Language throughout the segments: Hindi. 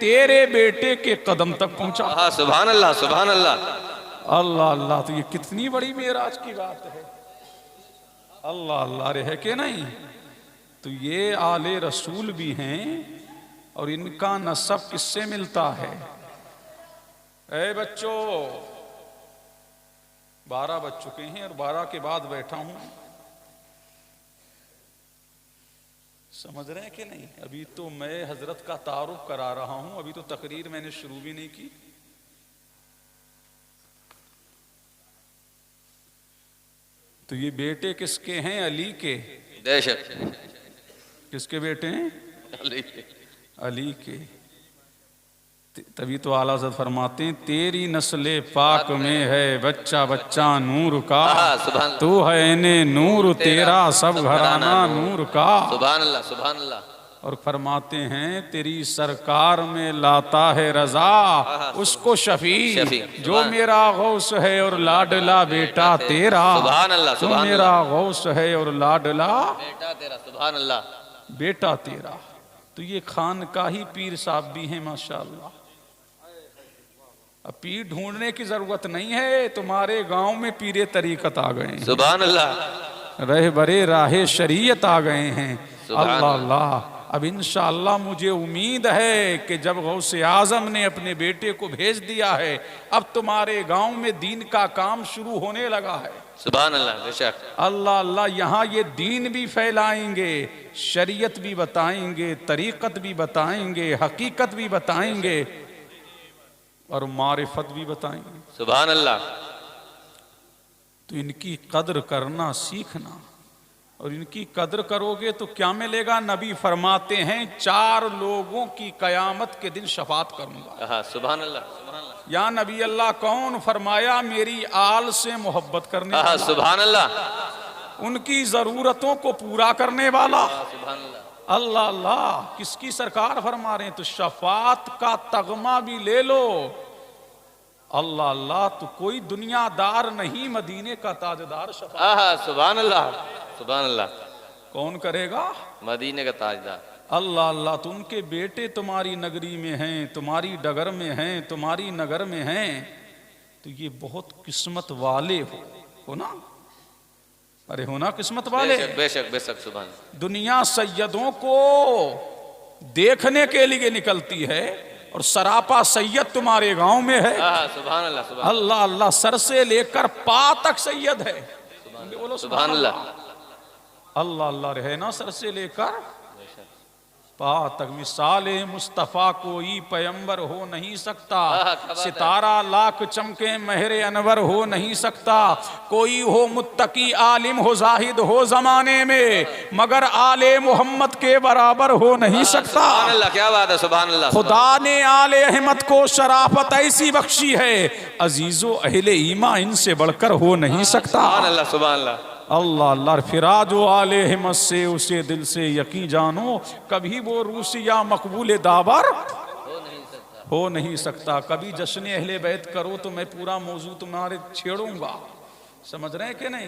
तेरे बेटे के कदम तक पहुंचा। सुभान अल्लाह, सुभान अल्लाह। अल्लाह अल्लाह, तो ये कितनी बड़ी मेराज की बात है। अल्लाह अल्लाह रे, है कि नहीं? तो ये आले रसूल भी हैं और इनका नसब किससे मिलता है? ए बच्चों, 12 बज चुके हैं और 12 के बाद बैठा हूं, समझ रहे हैं कि नहीं? अभी तो मैं हजरत का तारुफ करा रहा हूं, अभी तो तकरीर मैंने शुरू भी नहीं की। तो ये बेटे किसके हैं? अली के। बेशक। किसके बेटे हैं? अली के। अली के। तभी तो आला हज़रत फरमाते हैं, तेरी नस्ले पाक में है बच्चा बच्चा नूर का, तू है इन्हें नूर तेरा सब घराना नूर का। सुभान अल्लाह, सुभान अल्लाह। और फरमाते हैं, तेरी सरकार में लाता है रजा उसको शफी, जो मेरा गौस है और लाडला बेटा तेरा। सुभान अल्लाह, जो मेरा गौस है और लाडला बेटा तेरा। सुभान अल्लाह, बेटा तेरा। तो ये खानकाही पीर साहब भी हैं माशाअल्लाह। अब पीर ढूंढने की जरूरत नहीं है, तुम्हारे गांव में पीरे तरीकत आ गए हैं। सुभान अल्लाह। रह बरे राहे शरीयत आ गए हैं। अल्लाह अल्लाह। अब इंशाअल्लाह मुझे उम्मीद है कि जब गौसे आजम ने अपने बेटे को भेज दिया है, अब तुम्हारे गांव में दीन का काम शुरू होने लगा है। सुभान अल्लाह, बेशक। अल्लाह अल्लाह। यहाँ ये दीन भी फैलाएंगे, शरीयत भी बताएंगे, तरीकत भी बताएंगे, हकीकत भी बताएंगे और मारिफत भी बताएंगे। सुभान अल्लाह। तो इनकी कद्र करना सीखना, और इनकी कद्र करोगे तो क्या मिलेगा? नबी फरमाते हैं, 4 लोगों की कयामत के दिन शफात करूंगा। सुभान अल्लाह, सुभान अल्लाह। या नबी अल्लाह कौन? फरमाया, मेरी आल से मोहब्बत करने वाला। सुभान अल्लाह। उनकी जरूरतों को पूरा करने वाला। सुभान अल्लाह। अल्लाह अल्लाह। किसकी सरकार फरमा रहे हैं? तो शफात का तगमा भी ले लो। अल्लाह अल्लाह। तो कोई दुनियादार नहीं, मदीने का ताजदार शफात। सुभान अल्लाह, सुभान अल्लाह। कौन करेगा? मदीने का ताजदार। अल्लाह अल्लाह। तो उनके बेटे तुम्हारी नगरी में हैं, तुम्हारी डगर में हैं, तुम्हारी नगर में हैं। तो ये बहुत किस्मत वाले हो ना? अरे हो ना किस्मत वाले? बेशक, बेशक, बेशक। सुभान। दुनिया सैयदों को देखने के लिए निकलती है और सरापा सैयद तुम्हारे गांव में है। सुभान अल्लाह, सुभान अल्लाह अल्लाह। सर से लेकर पा तक सैयद है। बोलो सुभान अल्लाह। अल्लाह अल्लाह। रहे ना सर से लेकर पा तक। मिसाले मुस्तफ़ा कोई पैगंबर हो नहीं सकता, सितारा लाख चमके महरे अनवर हो नहीं सकता। कोई हो मुत्तकी आलिम हो जाहिद हो जमाने में, मगर आले मोहम्मद के बराबर हो नहीं सकता। सुभान अल्लाह, क्या बात है। सुभान अल्लाह। खुदा ने आले अहमद को शराफत ऐसी बख्शी है, अजीजो अहले ईमा इनसे बढ़कर हो नहीं सकता। सुभान अल्लाह, सुभान अल्लाह। अल्लाह अल्लाह। फिराजो आले हिम्मत से उसे दिल से यकीन जानो, कभी वो रूसी या मकबूल दावर हो नहीं सकता। कभी जश्न अहले बैत करो तो मैं पूरा मौजू तुम्हारे छेड़ूंगा। समझ रहे हैं कि नहीं?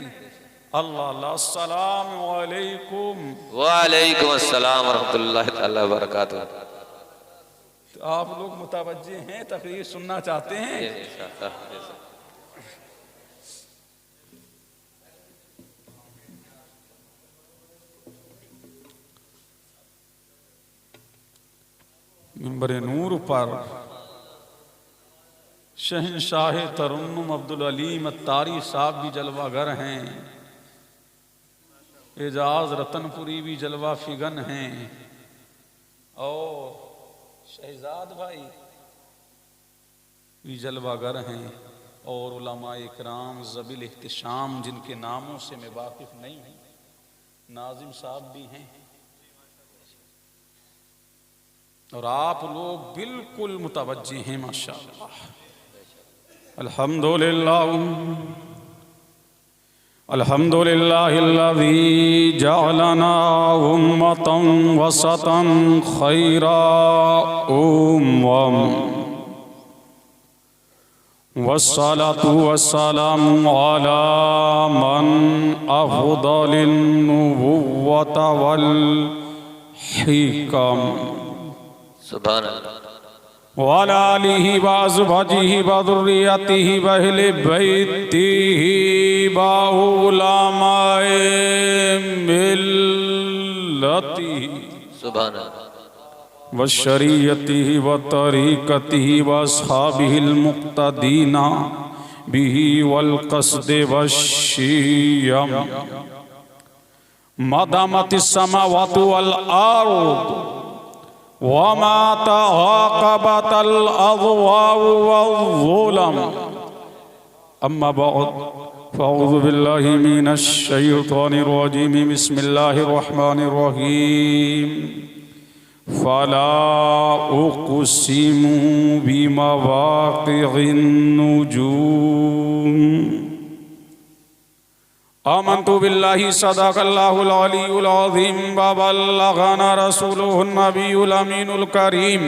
अल्लाह अल्लाह। अस्सलाम वालेकुम। वालेकुम अस्सलाम वरहमतुल्लाहि तआला वबरकातुहू। तो आप लोग मुतवज्जे हैं, तकरीर सुनना चाहते हैं? मिंबर नूर पर शहंशाह तरुन्नुम अब्दुल अलीम अत्तारी साहब भी जलवागर हैं, एजाज रतनपुरी भी जलवा फिगन हैं, और शहजाद भाई भी जलवागर हैं, और उलमा इकराम ज़बिल इख्तिशाम जिनके नामों से मैं वाकिफ नहीं हूँ, नाजिम साहब भी हैं। और आप लोग बिल्कुल मुतवज्जे हैं माशाअल्लाह। अल्हम्दुलिल्लाह अल्हम्दुलिल्लाहिल्लज़ी जअलना उम्मतन वसतन खैरा उम्मम वस्सलातु वस्सलामु अला मन अफ़ज़लिन नुबुव्वत वल हिकम। सुभान अल्लाह। वाला आलिहि व अज़वाजिहि व ज़ुर्रिय्यतिहि व अहलि बैतिहि व उलमाए मिल्लतिहि सुभान अल्लाह व शरीयतिहि व तरीक़तिहि व अस्हाबिहिल मुक़्तदीना बिही वल क़स्द व शियम मदामतिस समावातु वल अर्द वमा तआक़बतल अज़वाउ वज़्ज़ुलम अम्मा बअद फ़अऊज़ु बिल्लाहि मिनश शैतानिर रजीम बिस्मिल्लाहिर रहमानिर रहीम फ़ला उक़सिमु बिमवाक़िअन नुजूम आमन्तु बिल्लाहि सदक़ल्लाहुल अलियुल अज़ीम व बल्लगना रसूलुहुन नबियुल अमीनुल करीम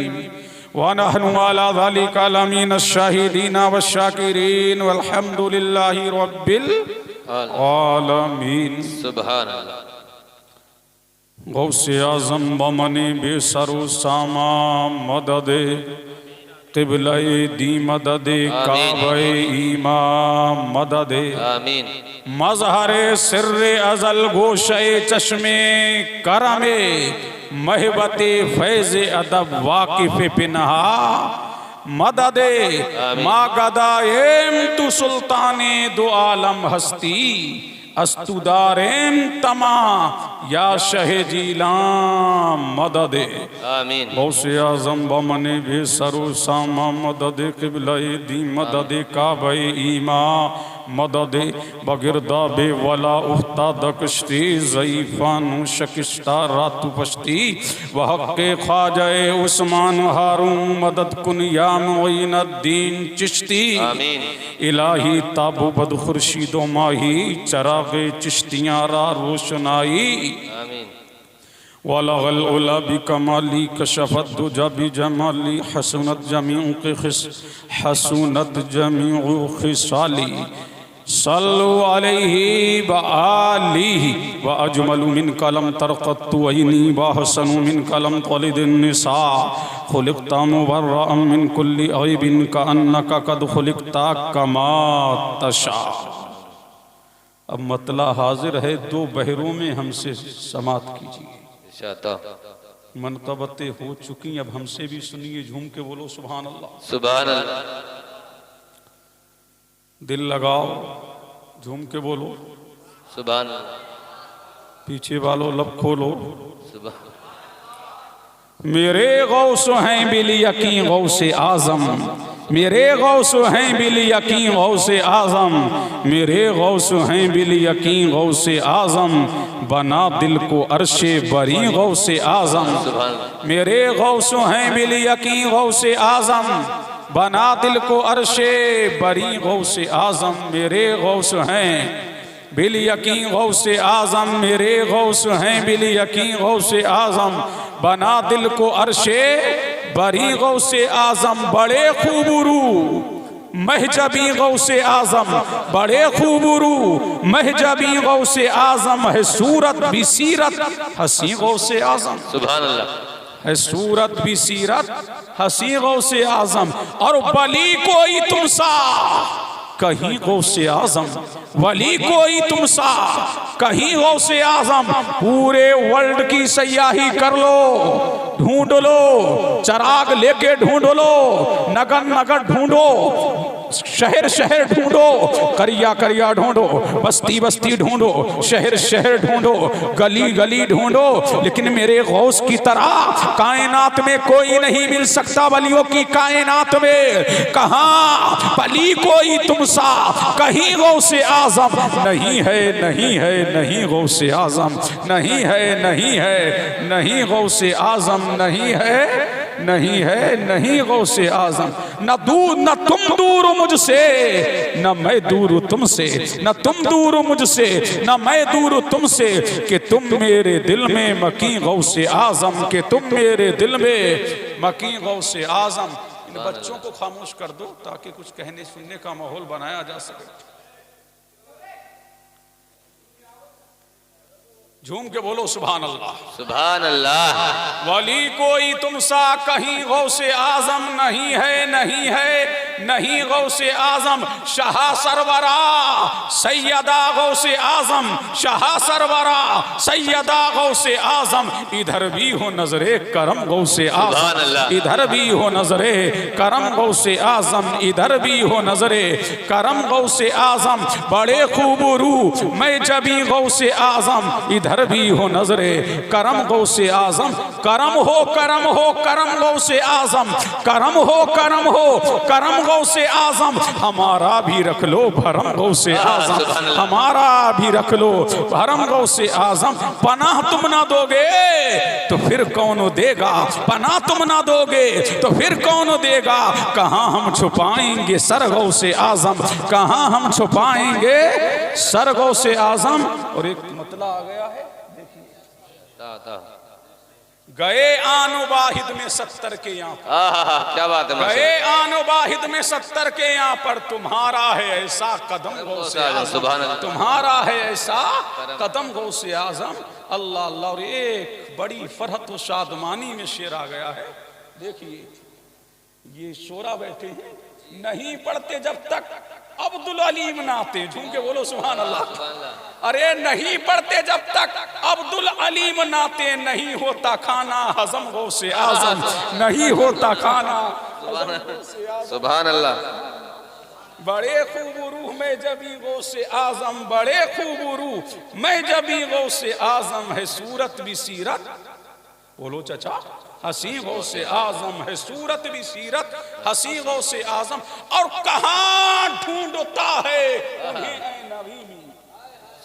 व नहनु अला ज़ालिका लमिनश शाहिदीन वश्शाकिरीन वल्हम्दुलिल्लाहि रब्बिल आलमीन। सुभान अल्लाह गौसे आज़म बमने बेसरो सामा मददे क़िबले दी मददे काबे ईमान मददे आमीन। मज़हरे सिर्रे अज़ल गोशे चश्मे करमे महबते फैज़ अदब वाकिफ़ पिनहा मददे मागदाएम तु सुल्ताने दो आलम हस्ती अस्तुदारेम तमा या शह जीलाम मददे आमीन। गौसे आज़म बमने बेसरो सामा मददे क़िबले दी मददे काबे ईमा मददे बगिरदा बेवला उफ्ताद कश्ती ज़ईफ़ानु शकिस्ता रातु पश्ती वहक़े ख्वाजाए उस्मान हारून मदद कुन या मुईनुद्दीन चिश्ती आमीन। इलाही ताबो बद खुर्शीदो माही चराग़े चिश्तियाँ रा रोशनाई आमीन। वलगल उला बिकमाली कशफत दुजा बिजमाली हसनत जमीउ खिसाली सल्लु अलैहि व आलिहि व अजमलु मिन कलम तरक़त्तु ऐनी व हसनु मिन कलम तलिदिन निसा खुलिक़ता मुबर्रअन मिन कुल्लि ऐबिन कअन्नका क़द खुलिक़ता कमा तशा। अब मतला हाजिर है, दो बहरों में हमसे समात कीजिए। मनक़बतें हो चुकी, अब हमसे भी सुनिए, झूम के बोलो सुभान अल्लाह। सुभान अल्लाह दिल लगाओ, झूम के बोलो सुभान अल्लाह। पीछे वालों लब खोलो। सुभान मेरे गौस हैं बिल यकीन गौसे आज़म, मेरे गौस हैं बिल यकीन गौसे आज़म, मेरे गौस हैं बिल यकीन गौसे आज़म, बना दिल को अर्शे बरी गौसे आज़म। मेरे गौस हैं बिल यकीन गौसे आज़म, बना दिल को अर्शे बरी गौसे आज़म। मेरे गौस हैं बिल यकीन गौसे आज़म, मेरे गौस हैं बिल यकीन गौसे आज़म, बना दिल को अर्शे बरी गौसे आज़म। बड़े खूबरू महजबी गौसे आज़म, बड़े खूबरू महजबी गौसे आज़म, है सूरत भी सीरत हसी गौसे आज़म। सुभान अल्लाह। है सूरत भी सीरत हसी गौसे आज़म। और बली कोई तुमसा कहीं गौसे आज़म, वली कोई तुमसा कहीं गौसे आज़म। पूरे वर्ल्ड की सयाही कर लो, ढूंढ लो, चराग लेके ढूंढ लो, नगर नगर ढूंढो, शहर शहर ढूंढो, करिया करिया ढूंढो, बस्ती बस्ती ढूंढो, शहर शहर ढूंढो, गली गली ढूंढो, लेकिन मेरे गौस की तरह कायनात में कोई नहीं मिल सकता। वलियों की कायनात में कहाँ वली कोई तुमसा कहीं गौसे आज़म नहीं है, नहीं है, नहीं गौसे आज़म नहीं है, नहीं है, नहीं गौसे आज़म नहीं है, नहीं है, नहीं गौसे आज़म। न दूर न तुम दूर मुझसे, न मैं दूर तुमसे, न तुम दूर मुझसे, न मैं दूर तुमसे, कि तुम मेरे दिल में मकी गौसे आज़म, कि तुम मेरे दिल में मकी गौसे आज़म। इन बच्चों को खामोश कर दो ताकि कुछ कहने सुनने का माहौल बनाया जा सके। झूम के बोलो सुभान अल्लाह। सुभान अल्लाह। वली कोई तुमसा कहीं गौसे आजम नहीं है, नहीं है, नहीं गौसे आजम शाह सरवरा सैयदा गौसे आजम, शाह सरवरा सैयदा गौसे आजम। इधर भी हो नजरे करम गौसे आजम, इधर भी हो नजरे करम गौसे आजम, इधर भी हो नजरे करम गौसे आजम। बड़े खूबरू मैं जबी गौसे आजम, इधर भी हो नजरे करम गौसे आजम। करम हो करम हो करम गौसे आजम, करम हो करम हो करम गौसे आजम। हमारा भी रख लो भरम गौसे आजम, हमारा भी रख लो भरम गौसे आजम। पनाह तुम ना दोगे तो फिर कौन देगा, पनाह तुम ना दोगे तो फिर कौन देगा। कहां हम छुपाएंगे सर गौसे आजम, कहां हम छुपाएंगे सर गौसे आजम। और एक मतला आ गया है, गए आनो वाहिद में 70 के यहाँ पर, क्या बात है, गए आनो वाहिद में 70 के यहाँ पर। तुम्हारा है ऐसा कदम गौसे आजम, तुम्हारा है ऐसा कदम गौसे आजम। अल्लाह अल्लाह। और एक बड़ी फरहत व शादमानी में शेर आ गया है। देखिए ये शोरा बैठे हैं, नहीं पढ़ते जब तक अब्दुल अलीम ना आते। झूम के बोलो सुभान अल्लाह। अरे नहीं पढ़ते जब तक अब्दुल अलीम नाते, नहीं होता खाना हजम गौसे आजम, नहीं होता खाना सुभान अल्लाह। बड़े खूबरू मैं जबी गौसे आजम, बड़े खूबरू मैं जबी गौसे आजम। है सूरत भी सीरत, बोलो चचा, हसी गौसे आजम है सूरत भी सीरत, हसी गौसे आजम। और कहां ढूंढता है उन्हें ऐ नगीमी,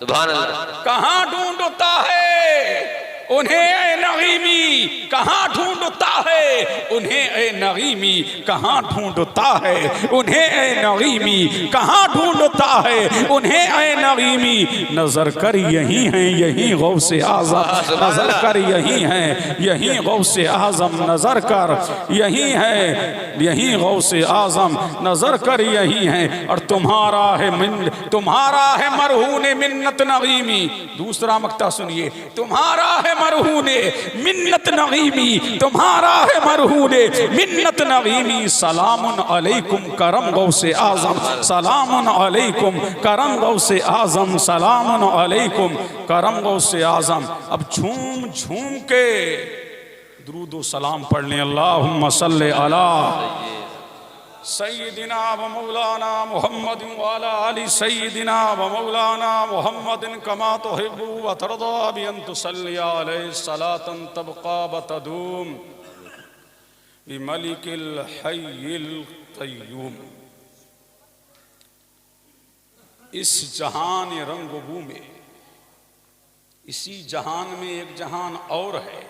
सुभान अल्लाह। कहां ढूंढता है उन्हें ऐ नगीमी, कहां ढूंढता है उन्हें ऐ नगीमी, कहां ढूंढता है उन्हें ऐ नगीमी, कहां ढूंढता है उन्हें ऐ नगीमी। नजर कर यही है यही गौसे आजम, नजर कर यही है यही गौसे आजम, नजर कर यही है यही गौसे आजम, नजर कर यही है। और तुम्हारा है मरहूने मिन्नत नगीमी। दूसरा मक्ता सुनिए, तुम्हारा है मरहूने मिन्नत नगीमी, तुम्हारा है मरहूने मिन्नत नगीमी। सलामुन अलैकुम करम गौसे आजम, सलामुन अलैकुम करम गौसे आजम, सलामुन अलैकुम करम गौसे आजम। अब झूम झूम के दुरूद सलाम पढ़ लें। अल्लाहुम्मा सल्ली अला सय्यिदिना व मौलाना मुहम्मद व अला आलि सय्यिदिना व मौलाना मुहम्मद कमा तुहिब्बु व तर्दा बि अन तुसल्ली अलैहि सलातन तबका व तदूम बि मलिकिल हय्यिल क़य्यूम। इस जहान रंगबू में, इसी जहान में एक जहान और है,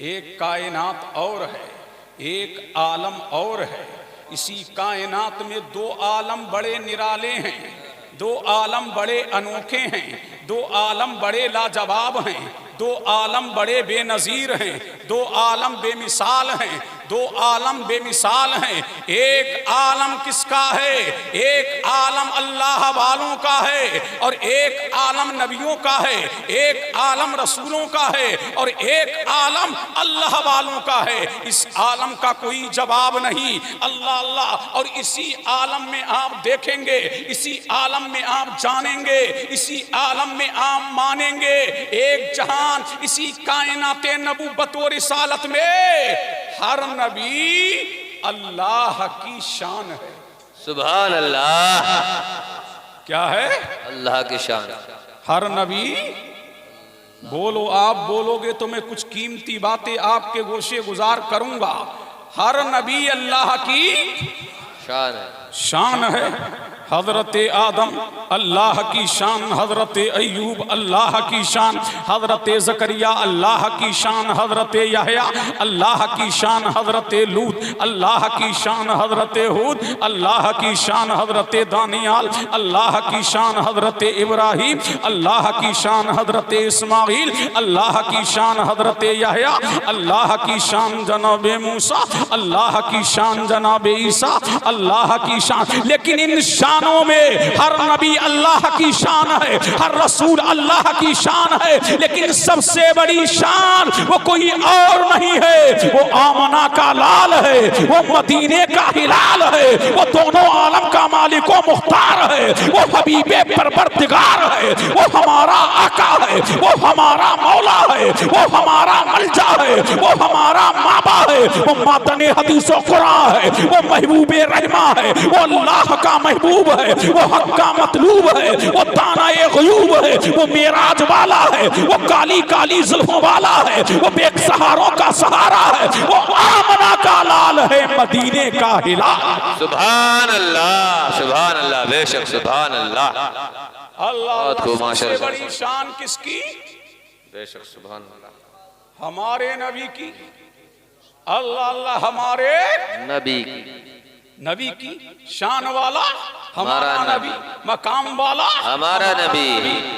एक कायनात और है, एक आलम और है। इसी कायनात में दो आलम बड़े निराले हैं, दो आलम बड़े अनोखे हैं, दो आलम बड़े लाजवाब हैं, दो आलम बड़े बेनज़ीर हैं, दो आलम बेमिसाल हैं, दो आलम बेमिसाल हैं। एक आलम किसका है? एक आलम अल्लाह वालों का है और एक आलम नबियों का है, एक आलम रसूलों का है और एक आलम अल्लाह वालों का है। इस आलम का कोई जवाब नहीं, अल्लाह अल्लाह। और इसी आलम में आप देखेंगे, इसी आलम में आप जानेंगे, इसी आलम में आप मानेंगे। एक जहां इसी कायनात नबूवत और रिसालत में हर नबी अल्लाह की शान है। सुभान अल्लाह। क्या है? अल्लाह की शान। हर नबी, बोलो, आप बोलोगे तो मैं कुछ कीमती बातें आपके गोशे गुजार करूंगा। हर नबी अल्लाह की शान है, शान है। हजरत आदम अल्लाह की शान, हजरत अयूब अल्लाह की शान, हजरत जकरिया अल्लाह की शान, हजरत यहया अल्लाह की शान, हजरत लूत अल्लाह की शान, हजरत हूद अल्लाह की शान, हजरत दानियाल अल्लाह की शान, हजरत इब्राहिम अल्लाह की शान, हजरत इस्माइल अल्लाह की शान, हजरत यहया अल्लाह की शान, जनाब मूसा अल्लाह की शान, जनाब ईसा अल्लाह की शान। लेकिन इन शान शानों में हर नबी अल्लाह की शान है, हर रसूल अल्लाह की शान है, लेकिन सबसे बड़ी शान वो कोई और नहीं है, वो आमना का लाल है, वो मदीने का हिलाल है, वो दोनों आलम का मालिक व मुख्तार है, वो हबीबे परवरदिगार है, वो हमारा आका है, वो हमारा मौला है, वो हमारा मलजा है, वो हमारा माबा है, वो मातने हदीस व कुरान है, वो महबूबे रहमा है, वो अल्लाह का महबूब है, वो हक का मतलूब है, वो दानाए गयूब है, वो मेराज वाला है, वो काली काली जुल्फों वाला है, वो बेसहारों का सहारा है, वो आमना का लाल है, मदीने का हिलाल। सुभान अल्लाह, बेशक सुभान अल्लाह। अल्लाह खूब सबसे माशाअल्लाह। बड़ी शान किसकी? बेशक सुभान अल्लाह। हमारे नबी की। अल्लाह अल्लाह हमारे नबी की शान वाला हमारा नबी, मकाम वाला हमारा नबी,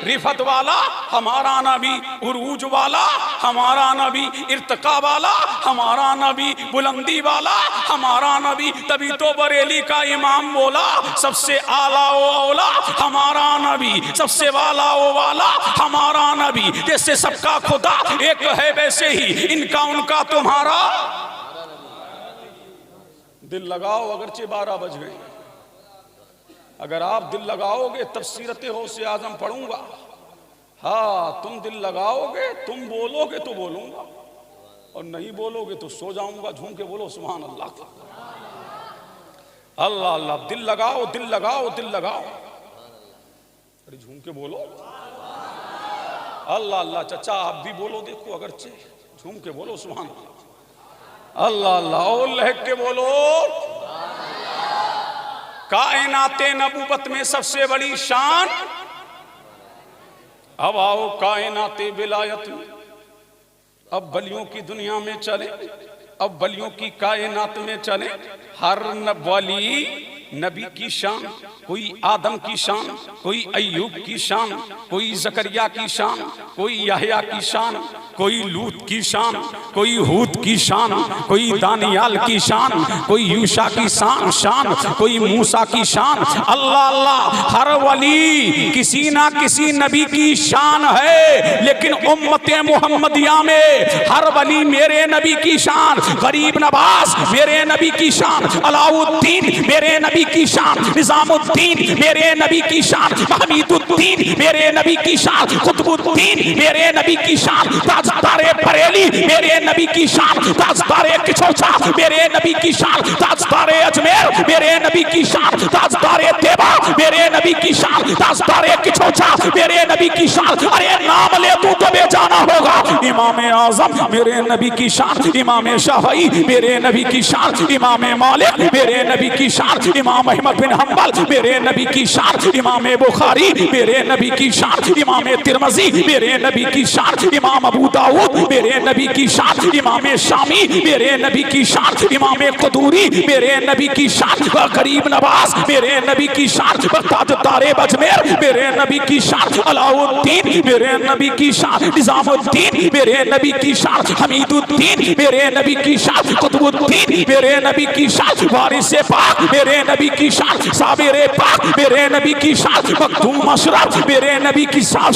रिफत वाला हमारा नबी, उरूज वाला हमारा नबी, इर्तिका वाला हमारा नबी, बुलंदी वाला हमारा नबी। तभी तो बरेली का इमाम बोला सबसे आला ओ औला हमारा नबी, सबसे वाला ओ वाला हमारा नबी। जैसे सबका खुदा एक है वैसे ही इनका उनका तुम्हारा। दिल लगाओ, अगरचे 12 बज गए, अगर आप दिल लगाओगे तफसीरते हो से आजम पढ़ूंगा। हाँ, तुम दिल लगाओगे, तुम बोलोगे तो बोलूंगा, और नहीं बोलोगे तो सो जाऊंगा। झूम के बोलो सुभान अल्लाह। अल्लाह अल्लाह। दिल लगाओ, दिल लगाओ, दिल लगाओ, अरे झूम के बोलो अल्लाह अल्लाह। चचा आप भी बोलो, देखो अगरचे झूम के बोलो सुभान अल्लाह। अल्लाह अल्लाह। और लहक के बोलो। कायनाते नबूवत में सबसे बड़ी शान। अब आओ कायनाते विलायत में, अब बलियों की दुनिया में चले, अब बलियों की कायनात में चले। हर वली नबी की शान, कोई आदम की शान, कोई अय्यूब की शान, कोई जकरिया की शान, कोई याहया की शान, कोई लूत की शान, कोई हूद की शान, कोई दानियाल की शान, कोई यूशा की शान, कोई मूसा की शान। अल्लाह अल्लाह। हर वली किसी ना किसी नबी की शान है, लेकिन उम्मते मुहम्मदिया में हर वली मेरे नबी की शान। गरीब नवाज मेरे नबी की शान, अलाउद्दीन मेरे नबी की शान, निजामुद्दीन मेरे नबी की शान, हमीदुद्दीन मेरे नबी की शान, कुतुबुद्दीन मेरे नबी की शान, ताजदारे बरेली मेरे नबी की शान, ताजदारे किचौचा मेरे नबी की शान, ताजदारे अजमेर मेरे नबी की शान, ताजदारे देवा मेरे नबी की शान, ताजदारे किचौचा मेरे नबी की शान। अरे नाम ले तू तो बेजाना होगा। इमाम आजम मेरे नबी की शान, इमाम शाफई मेरे नबी की शान, इमाम मालिक मेरे नबी की शान, इमाम अहमद बिन हम्बल मेरे नबी की शान, इमाम बुखारी मेरे नबी की शान, इमाम तिरमिज़ी मेरे नबी की शान, इमाम अबू दाऊद मेरे नबी की शान, इमाम शामी मेरे नबी की शान, इमाम कुदूरी मेरे नबी की शान, गरीब नवाज मेरे नबी की शान, ताजदारे अजमेर मेरे नबी की शान, अलाउद्दीन मेरे नबी की शान, निजामुद्दीन मेरे नबी की शान, हमीदुद्दीन मेरे नबी की शान, कुतुबुद्दीन मेरे नबी की शान, वारिसे पाक मेरे नबी की शान, साबिरे पाक मेरे नबी की शान, मखदूम अशरफ मेरे नबी की शान,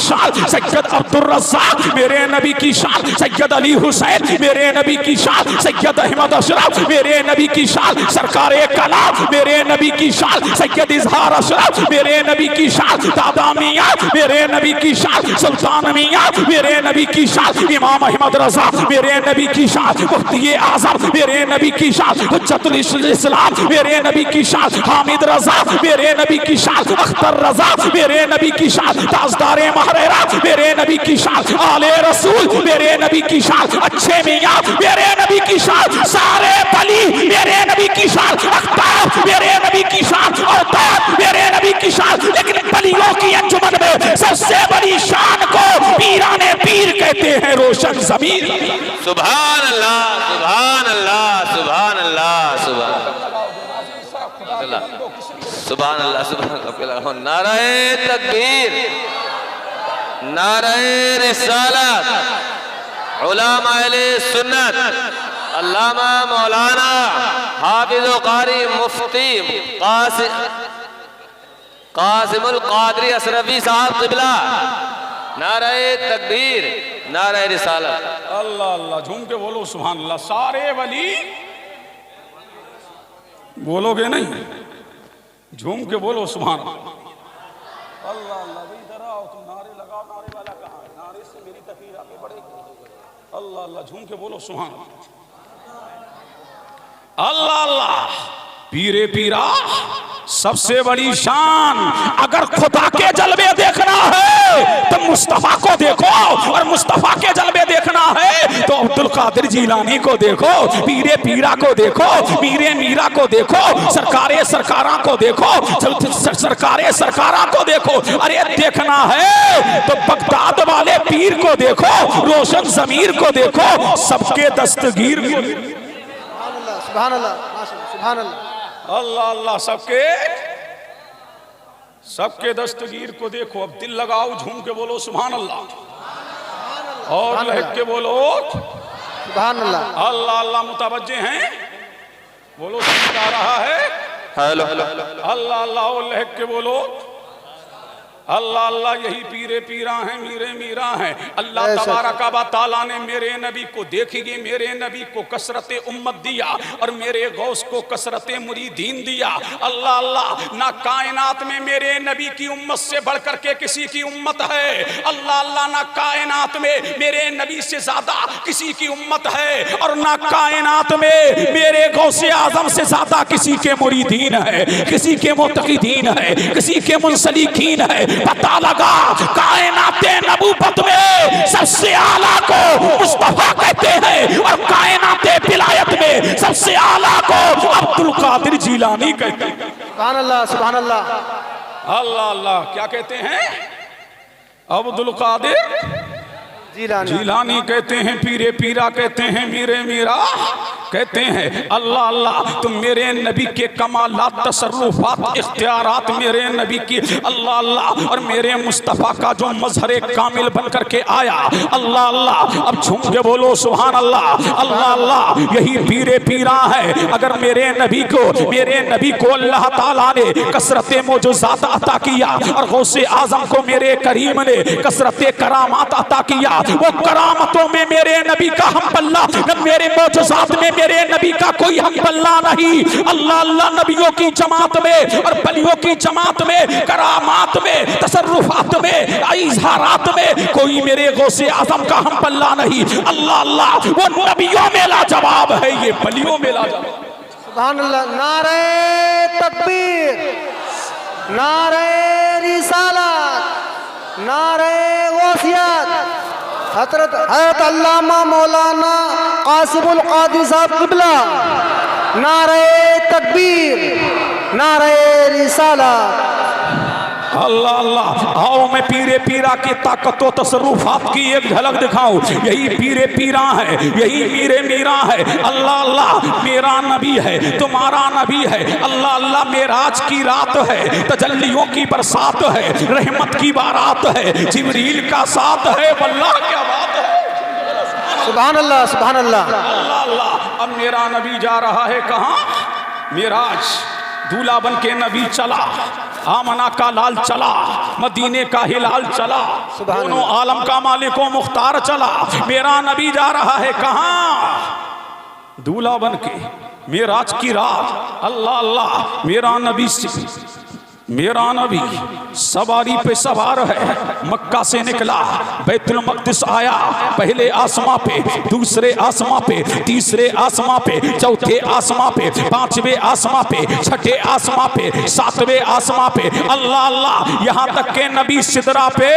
सैयद अब्दुल रज़्ज़ाक मेरे नबी की शान, सैयद अली हुसैन मेरे नबी की शान, सैयद अहमद अशरफ मेरे नबी की शान, सरकारे कलाम मेरे नबी की शान, सैयद इजहार अशरफ मेरे नबी की शान, दादा मियां मेरे नबी की शान, सुल्तान मियां मेरे नबी की शान, इमाम अहमद रजा मेरे नबी की शान, मुफ्ती आजम मेरे नबी की शान, हुज्जतुल इस्लाम मेरे नबी की शान, हामिद रजा मेरे नबी की शान, अख्तर रजा मेरे नबी की शान, ताजदारे महरेरा मेरे नबी की शान, आले रसूल मेरे नबी की शान, अच्छे मियां मेरे नबी की शान, सारे बली मेरे नबी की शान, अख्तार मेरे नबी की शान, औतार मेरे नबी की शान। लेकिन बलियों की अंजुमन में सबसे बड़ी शान को पीराने पीर कहते हैं, रोशन ज़मीर। सुभान अल्लाह, सुभान अल्लाह, सुभान अल्लाह, सुभान अल्लाह, सुभान अल्लाह, सुभान अल्लाह। नाराए तकबीर, नाराए रिसालत, उलमा अहले सुन्नत, अल्लामा मौलाना हाफिज़ व कारी मुफ्ती कासिमुल कादरी अशरफी साहब क़िबला। नारे तकबीर, नारे रिसालत। अल्लाह अल्लाह, झूम के बोलो सुभान अल्लाह। सारे वली बोलोगे नहीं, झूम के बोलो सुभान अल्लाह। अल्लाह अल्लाह, इधर आओ, तुम नारे लगाओ। नारे वाला कहाँ है? नारे से मेरी तकरीर आगे बढ़ेगी। अल्लाह अल्लाह, झूम के बोलो सुभान अल्लाह। अल्लाह पीरे पीरा सबसे बड़ी शान। अगर खुदा के जलवे देखना है तो मुस्तफा को देखो, और मुस्तफा के जलवे देखना है तो अब्दुल कादिर जीलानी को देखो, पीरे पीरा को देखो, पीरे मीरा को देखो, सरकारे सरकारा को देखो, सरकारे सरकारा को देखो। अरे देखना है तो बगदाद वाले पीर को देखो, रोशन जमीर को देखो, सबके दस्तगीर को। सुभान अल्लाह, सुभान अल्लाह। अल्लाह अल्लाह, सबके दस्तगीर को देखो। अब दिल लगाओ, झूम के बोलो सुभान अल्लाह, और लहक के बोलो सुभान अल्लाह। अल्लाह अल्लाह। मुतवज्जे हैं, बोलो समझ आ रहा है? हेलो। अल्लाह अल्लाह, और लहक के बोलो अल्लाह अल्लाह। यही पीरे पीरा हैं, मीरे मीरा हैं। अल्लाह तबारक व तआला ने मेरे नबी को, देखिए मेरे नबी को कसरत उम्मत दिया और मेरे गौस को कसरत मुरीदीन दिया। अल्लाह अल्लाह, ना कायनात में मेरे नबी की उम्मत से बढ़कर के किसी की उम्मत है। अल्लाह अल्लाह, ना कायनात में मेरे नबी से ज्यादा किसी की उम्मत है, और ना कायनात में मेरे गौसे आजम से ज्यादा किसी के मुरीदीन है, किसी के मुतकीदीन है, किसी के मुंसलिकीन है। पता लगा कायनाते नबूवत में सबसे आला को मुस्तफा कहते हैं, और कायनाते विलायत में सबसे आला को अब्दुल कादिर जीलानी कहते हैं। सुभान अल्लाह, सुभान अल्लाह। अल्लाह अल्लाह, क्या कहते हैं? अब्दुल कादिर जीलानी कहते हैं, पीरे पीरा कहते हैं, मीरे मीरा कहते हैं। अल्लाह अल्लाह, तुम मेरे नबी के कमालात, तसर्रुफात, इख्तियारात मेरे नबी की, अल्लाह अल्लाह, और मेरे मुस्तफ़ा का जो मजहर कामिल बन करके आया। अल्लाह अल्लाह, अब झूम के बोलो सुभान अल्लाह। अल्लाह अल्लाह, यही पीरे पीरा है। अगर मेरे नबी को अल्लाह ताला ने कसरत मौजूज़ात अता किया, और गौसे आजम को मेरे करीम ने कसरत करामात अता किया, वो करामतों में मेरे नबी का हम पल्ला, मेरे मौजूज़ात में मेरे नबी का कोई हम पल्ला नहीं। अल्लाह अल्लाह, नबियों की जमात में और बलियों की जमात में, करामात में, तसर्रुफात में, इज़हारात में कोई मेरे गौसे आज़म का हम पल्ला नहीं। अल्लाह अल्लाह, वो नबियों में लाजवाब है, ये बलियों में लाजवाब। सुभान अल्लाह। नारे तकबीर, नारे रिसालत, नारे गौसियत। हजरत अल्लामा मौलाना कासिमुल कादरी साहब क़िबला। नारे तकबीर, नारे रिसालत। अल्लाह अल्लाह, आओ मैं पीरे पीरा की ताकत व तसर्रुफात की एक झलक दिखाऊं। यही पीरे पीरा है, यही मीरे मीरा है। अल्लाह अल्लाह, मेरा नबी है, तुम्हारा नबी है। अल्लाह अल्लाह, मेराज की रात है, तजल्लियों की बरसात है, रहमत की बारात है, जिब्रील का साथ है। वल्लाह क्या बात है। सुभान अल्लाह, सुभान अल्लाह। अल्लाह अल्लाह, अब मेरा नबी जा रहा है कहाँ? मेराज। दूल्हा बन के नबी चला, आमना का लाल चला, मदीने का हिलाल चला, दोनों आलम का मालिक व मुख्तार चला। मेरा नबी जा रहा है कहाँ? दूल्हा बन के, मेराज की रात। अल्लाह अल्लाह, मेरा नबी सवारी पे सवार है। मक्का से निकला, बैतुल मक़दिस आया, पहले आसमां पे, दूसरे आसमां पे, तीसरे आसमां पे, चौथे आसमां पे, पांचवें आसमां पे, छठे आसमां पे, सातवें आसमां पे। अल्लाह अल्लाह, यहाँ तक के नबी सिदरा पे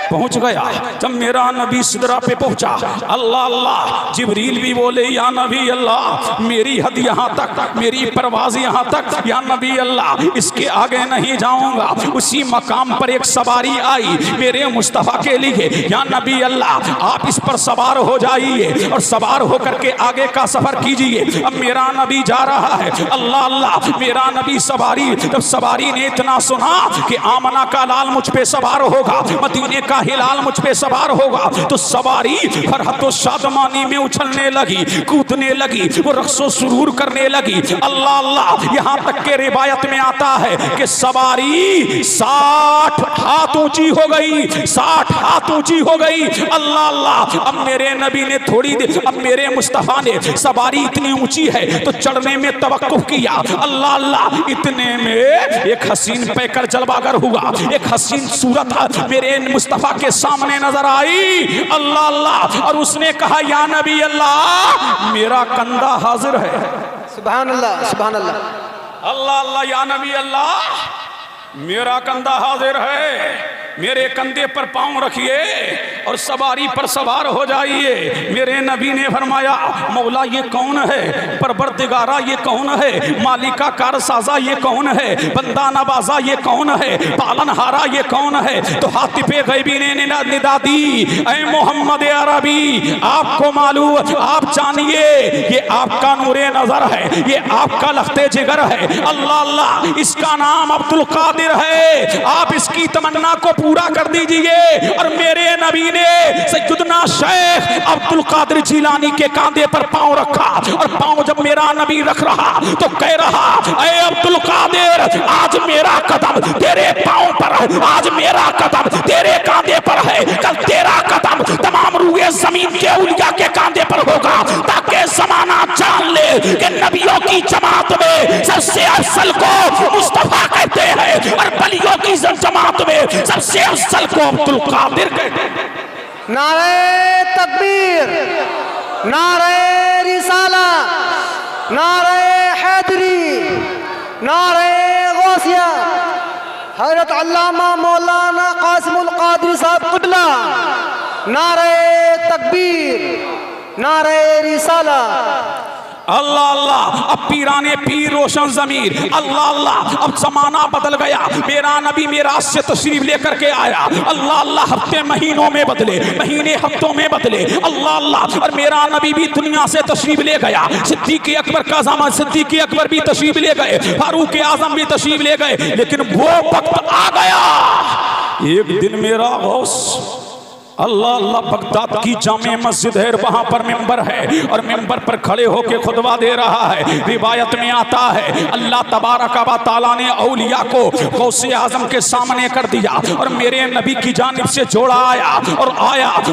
पहुंच गया। जब मेरा नबी सिदरा पे पहुंचा, अल्लाह अल्लाह, जिब्रील भी बोले या नबी अल्लाह, मेरी हद यहाँ तक, मेरी परवाज़ यहाँ तक, या नबी अल्लाह, इसके आगे नहीं जाऊंगा। उसी मकाम पर एक सवारी आई मेरे मुस्तफ़ा के लिए, या नबी अल्लाह आप इस पर सवार हो जाइए और सवार होकर के आगे का सफर कीजिए। अब मेरा नबी जा रहा है, अल्लाह अल्लाह, मेरा नबी सवारी, जब सवारी ने इतना सुना कि आमना का लाल मुझ पे सवार होगा, मदीने का हिलाल मुझ पे सवार होगा, तो सवारी फरहत और शादमानी में उछलने लगी, कूदने लगी, वो रक्सो सुरूर करने लगी। अल्लाह अल्लाह, यहाँ तक के रिवायत में आता है कि सवारी 60 हाथ ऊंची हो गई, 60 हाथ ऊंची हो गई। अल्लाह अल्लाह, अब मेरे नबी ने थोड़ी देर, अब मेरे मुस्तफा ने सवारी इतनी ऊंची है तो चढ़ने में तवक्कुफ किया। अल्लाह अल्लाह, इतने में एक हसीन पैकर जलवागर हुआ, एक हसीन सूरत मेरे मुस्तफा के सामने नजर आई। अल्लाह अल्लाह, और उसने कहा या नबी अल्लाह मेरा कंधा हाजिर है। सुभान अल्लाह, सुभान अल्लाह। अल्लाह अल्लाह, या नबी अल्लाह मेरा कंधा हाजिर है, मेरे कंधे पर पांव रखिए और सवारी पर सवार हो जाइए। मेरे नबी ने फरमाया मौला ये कौन है, परवरदिगारा ये कौन है, मालिका कारसाजा ये कौन है, बंदा नवाजा ये कौन है, पालनहारा ये कौन है। तो हातिफे गैबी ने निदा दी, ऐ मोहम्मद अरबी आपको मालूम, आप जानिए ये आपका नूरे नजर है, ये आपका लख्ते जिगर है। अल्लाह अल्लाह, इसका नाम अब्दुल कादिर है, आप इसकी तमन्ना को पूरा कर दीजिए। और मेरे नबी ने सैयदना शेख अब्दुल कादिर जिलानी के कांधे पर पांव रखा, और पांव जब मेरा नबी रख रहा तो कह रहा ऐ अब्दुल कादिर आज मेरा कदम तेरे पांव पर है, आज मेरा कदम तेरे कांधे पर है, कल तेरा कदम तमाम रूए जमीन के उलिया के कांधे पर होगा, ताकि जमाना जान ले कि नबियों की जमात में सबसे अफसल को मुस्तफा कहते हैं और बलियों की जमात में सबसे अफसल को अब्दुल कादिर कहते हैं। नारे तकबीर, नारे रिसाला, नारे हैदरी, नारे गौसिया, हजरत अल्लामा मौलाना कासिमुल कादरी साहब क़िबला, नारे तकबीर, नारे रिसाला। अल्लाह अल्लाह, अब पीराने पीर रोशन जमीर। अल्लाह अल्लाह, अब जमाना बदल गया, मेरा नबी मेराज से तशरीफ लेकर के आया। अल्लाह अल्लाह, हफ्ते महीनों में बदले, महीने हफ्तों में बदले। अल्लाह अल्लाह, और मेरा नबी भी दुनिया से तशरीफ ले गया। सिद्दीक़ अकबर का ज़माना, सिद्दीक़ अकबर भी तशरीफ ले गए, फारूक आज़म भी तशरीफ ले गए, लेकिन वो वक्त आ गया एक दिन मेरा गौस अल्लाह अल्लाह बगदाद की जामे मस्जिद है, वहाँ पर मिंबर है और मिंबर पर खड़े होकर खुतबा दे रहा है। रिवायत में आता है अल्लाह तबारक व तआला ने औलिया को गौसे आजम के सामने कर दिया और मेरे नबी की जानिब से जोड़ा आया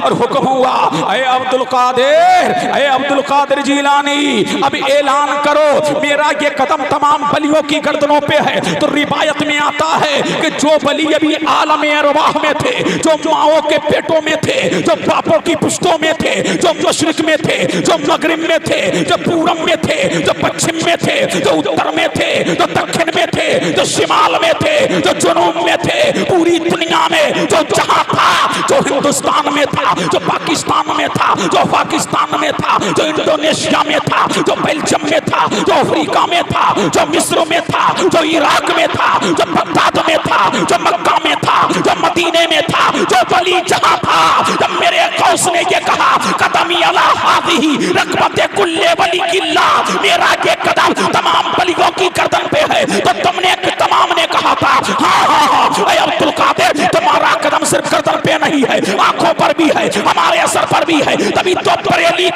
और हुक्म हुआ ऐ अब्दुल कादिर जिलानी अब ऐलान करो मेरा ये कदम तमाम बलियों की गर्दनों पे है। तो रिवायत में आता है कि जो बली अभी आलम अरवाह में थे, जो माओं के पेटों में थे, जो बापों की पुश्तों में थे, जो मशरिक में थे, जो मगरिब में थे, जो पूरब में थे, जो पश्चिम में थे, जो उत्तर में थे, जो दक्षिण में थे, जो शिमाल में थे, जो जुनूब में थे, पूरी दुनिया में जो जहां था, जो हिंदुस्तान में था, जो पाकिस्तान में था, जो पाकिस्तान में था, जो इंडोनेशिया में था, जो बेल्जियम में था, जो अफ्रीका में था, जो मिस्र में था, जो इराक में था, जो बगदाद में था, जो मक्का में था, जो मदीने में था, जो बली जहां था। जब मेरे गौस ने ये कहा कदमी अला हाज़िही रकबते कुल्ले वली किल्ला, मेरा ये कदम तमाम बलियों की गर्दन पे है, तो तुमने तमाम ने कहा था हाँ ऐ अब्दुल कादिर तुम्हारा कदम सिर्फ गर्दन पे नहीं है, आंखों पर भी है, हमारे असर पर भी है। तभी तो बरेली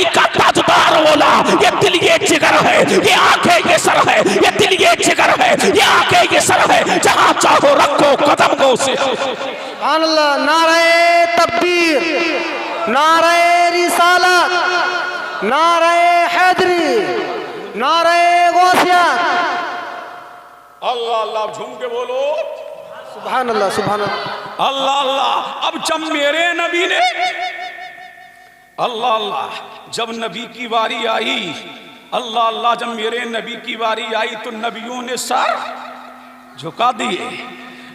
का ताजदार बोला ये दिल ये जिगर है, ये आंखें ये सर है, ये दिल ये जिगर है, ये आंखें ये सर है, जहां चाहो रखो कदम गौसे। अल्लाह, नारे तकबीर, नारे रिसालत, नारे हैदरी, नारे गौसिया। अल्लाह अल्लाह, झूम के बोलो सुभान अल्लाह, सुभान अल्लाह। अल्लाह अल्लाह, अब जब मेरे नबी ने अल्लाह अल्लाह, जब नबी की बारी आई, अल्लाह अल्लाह, जब मेरे नबी की बारी आई तो नबियों ने सर झुका दिए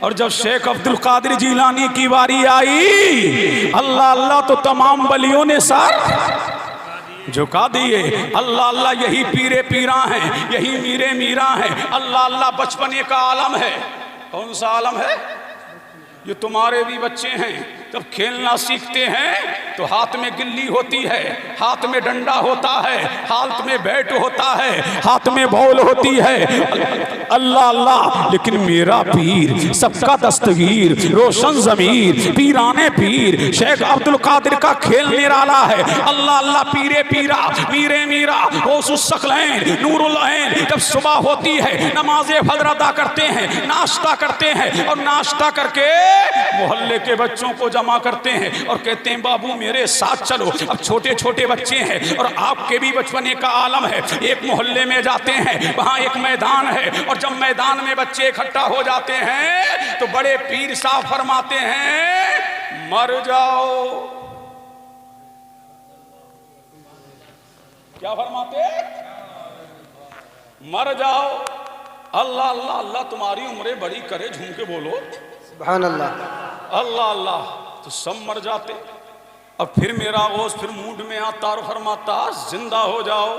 और जब शेख अब्दुल कादिर जिलानी की बारी आई अल्लाह अल्लाह तो तमाम बलियों ने सर झुका दिए। अल्लाह अल्लाह, यही पीरे पीरा हैं, यही मीरे मीरा हैं। अल्लाह अल्लाह, बचपने का आलम है। कौन सा आलम है? ये तुम्हारे भी बच्चे हैं, जब खेलना सीखते हैं तो हाथ में गिल्ली होती है, हाथ में डंडा होता है, हाथ में बैट होता है, हाथ में बॉल होती है। अल्लाह अल्लाह, लेकिन मेरा पीर सबका दस्तगीर रोशन ज़मीर पीराने पीर शेख अब्दुल कादिर का खेल निराला है। अल्लाह अल्लाह, पीरे पीरा मीरे मीरा गौसुस्सक़लैन नूरुल ऐन। जब सुबह होती है नमाज़े फज्र अदा करते हैं, नाश्ता करते हैं और नाश्ता करके मोहल्ले के बच्चों को जमा करते हैं और कहते हैं बाबू मेरे साथ चलो। अब छोटे छोटे बच्चे हैं और आपके भी बचपने का आलम है। एक मोहल्ले में जाते हैं, वहाँ एक मैदान है और जब मैदान में बच्चे इकट्ठा हो जाते हैं तो बड़े पीर साहब फरमाते हैं मर जाओ। क्या फरमाते? मर जाओ। अल्लाह अल्लाह अल्लाह तुम्हारी उम्रें बड़ी करे, झूम के बोलो सुभान अल्लाह। अल्लाह अल्लाह। तो सब मर जाते। अब फिर मेरा गौस फिर मूड में आता और फरमाता जिंदा हो जाओ।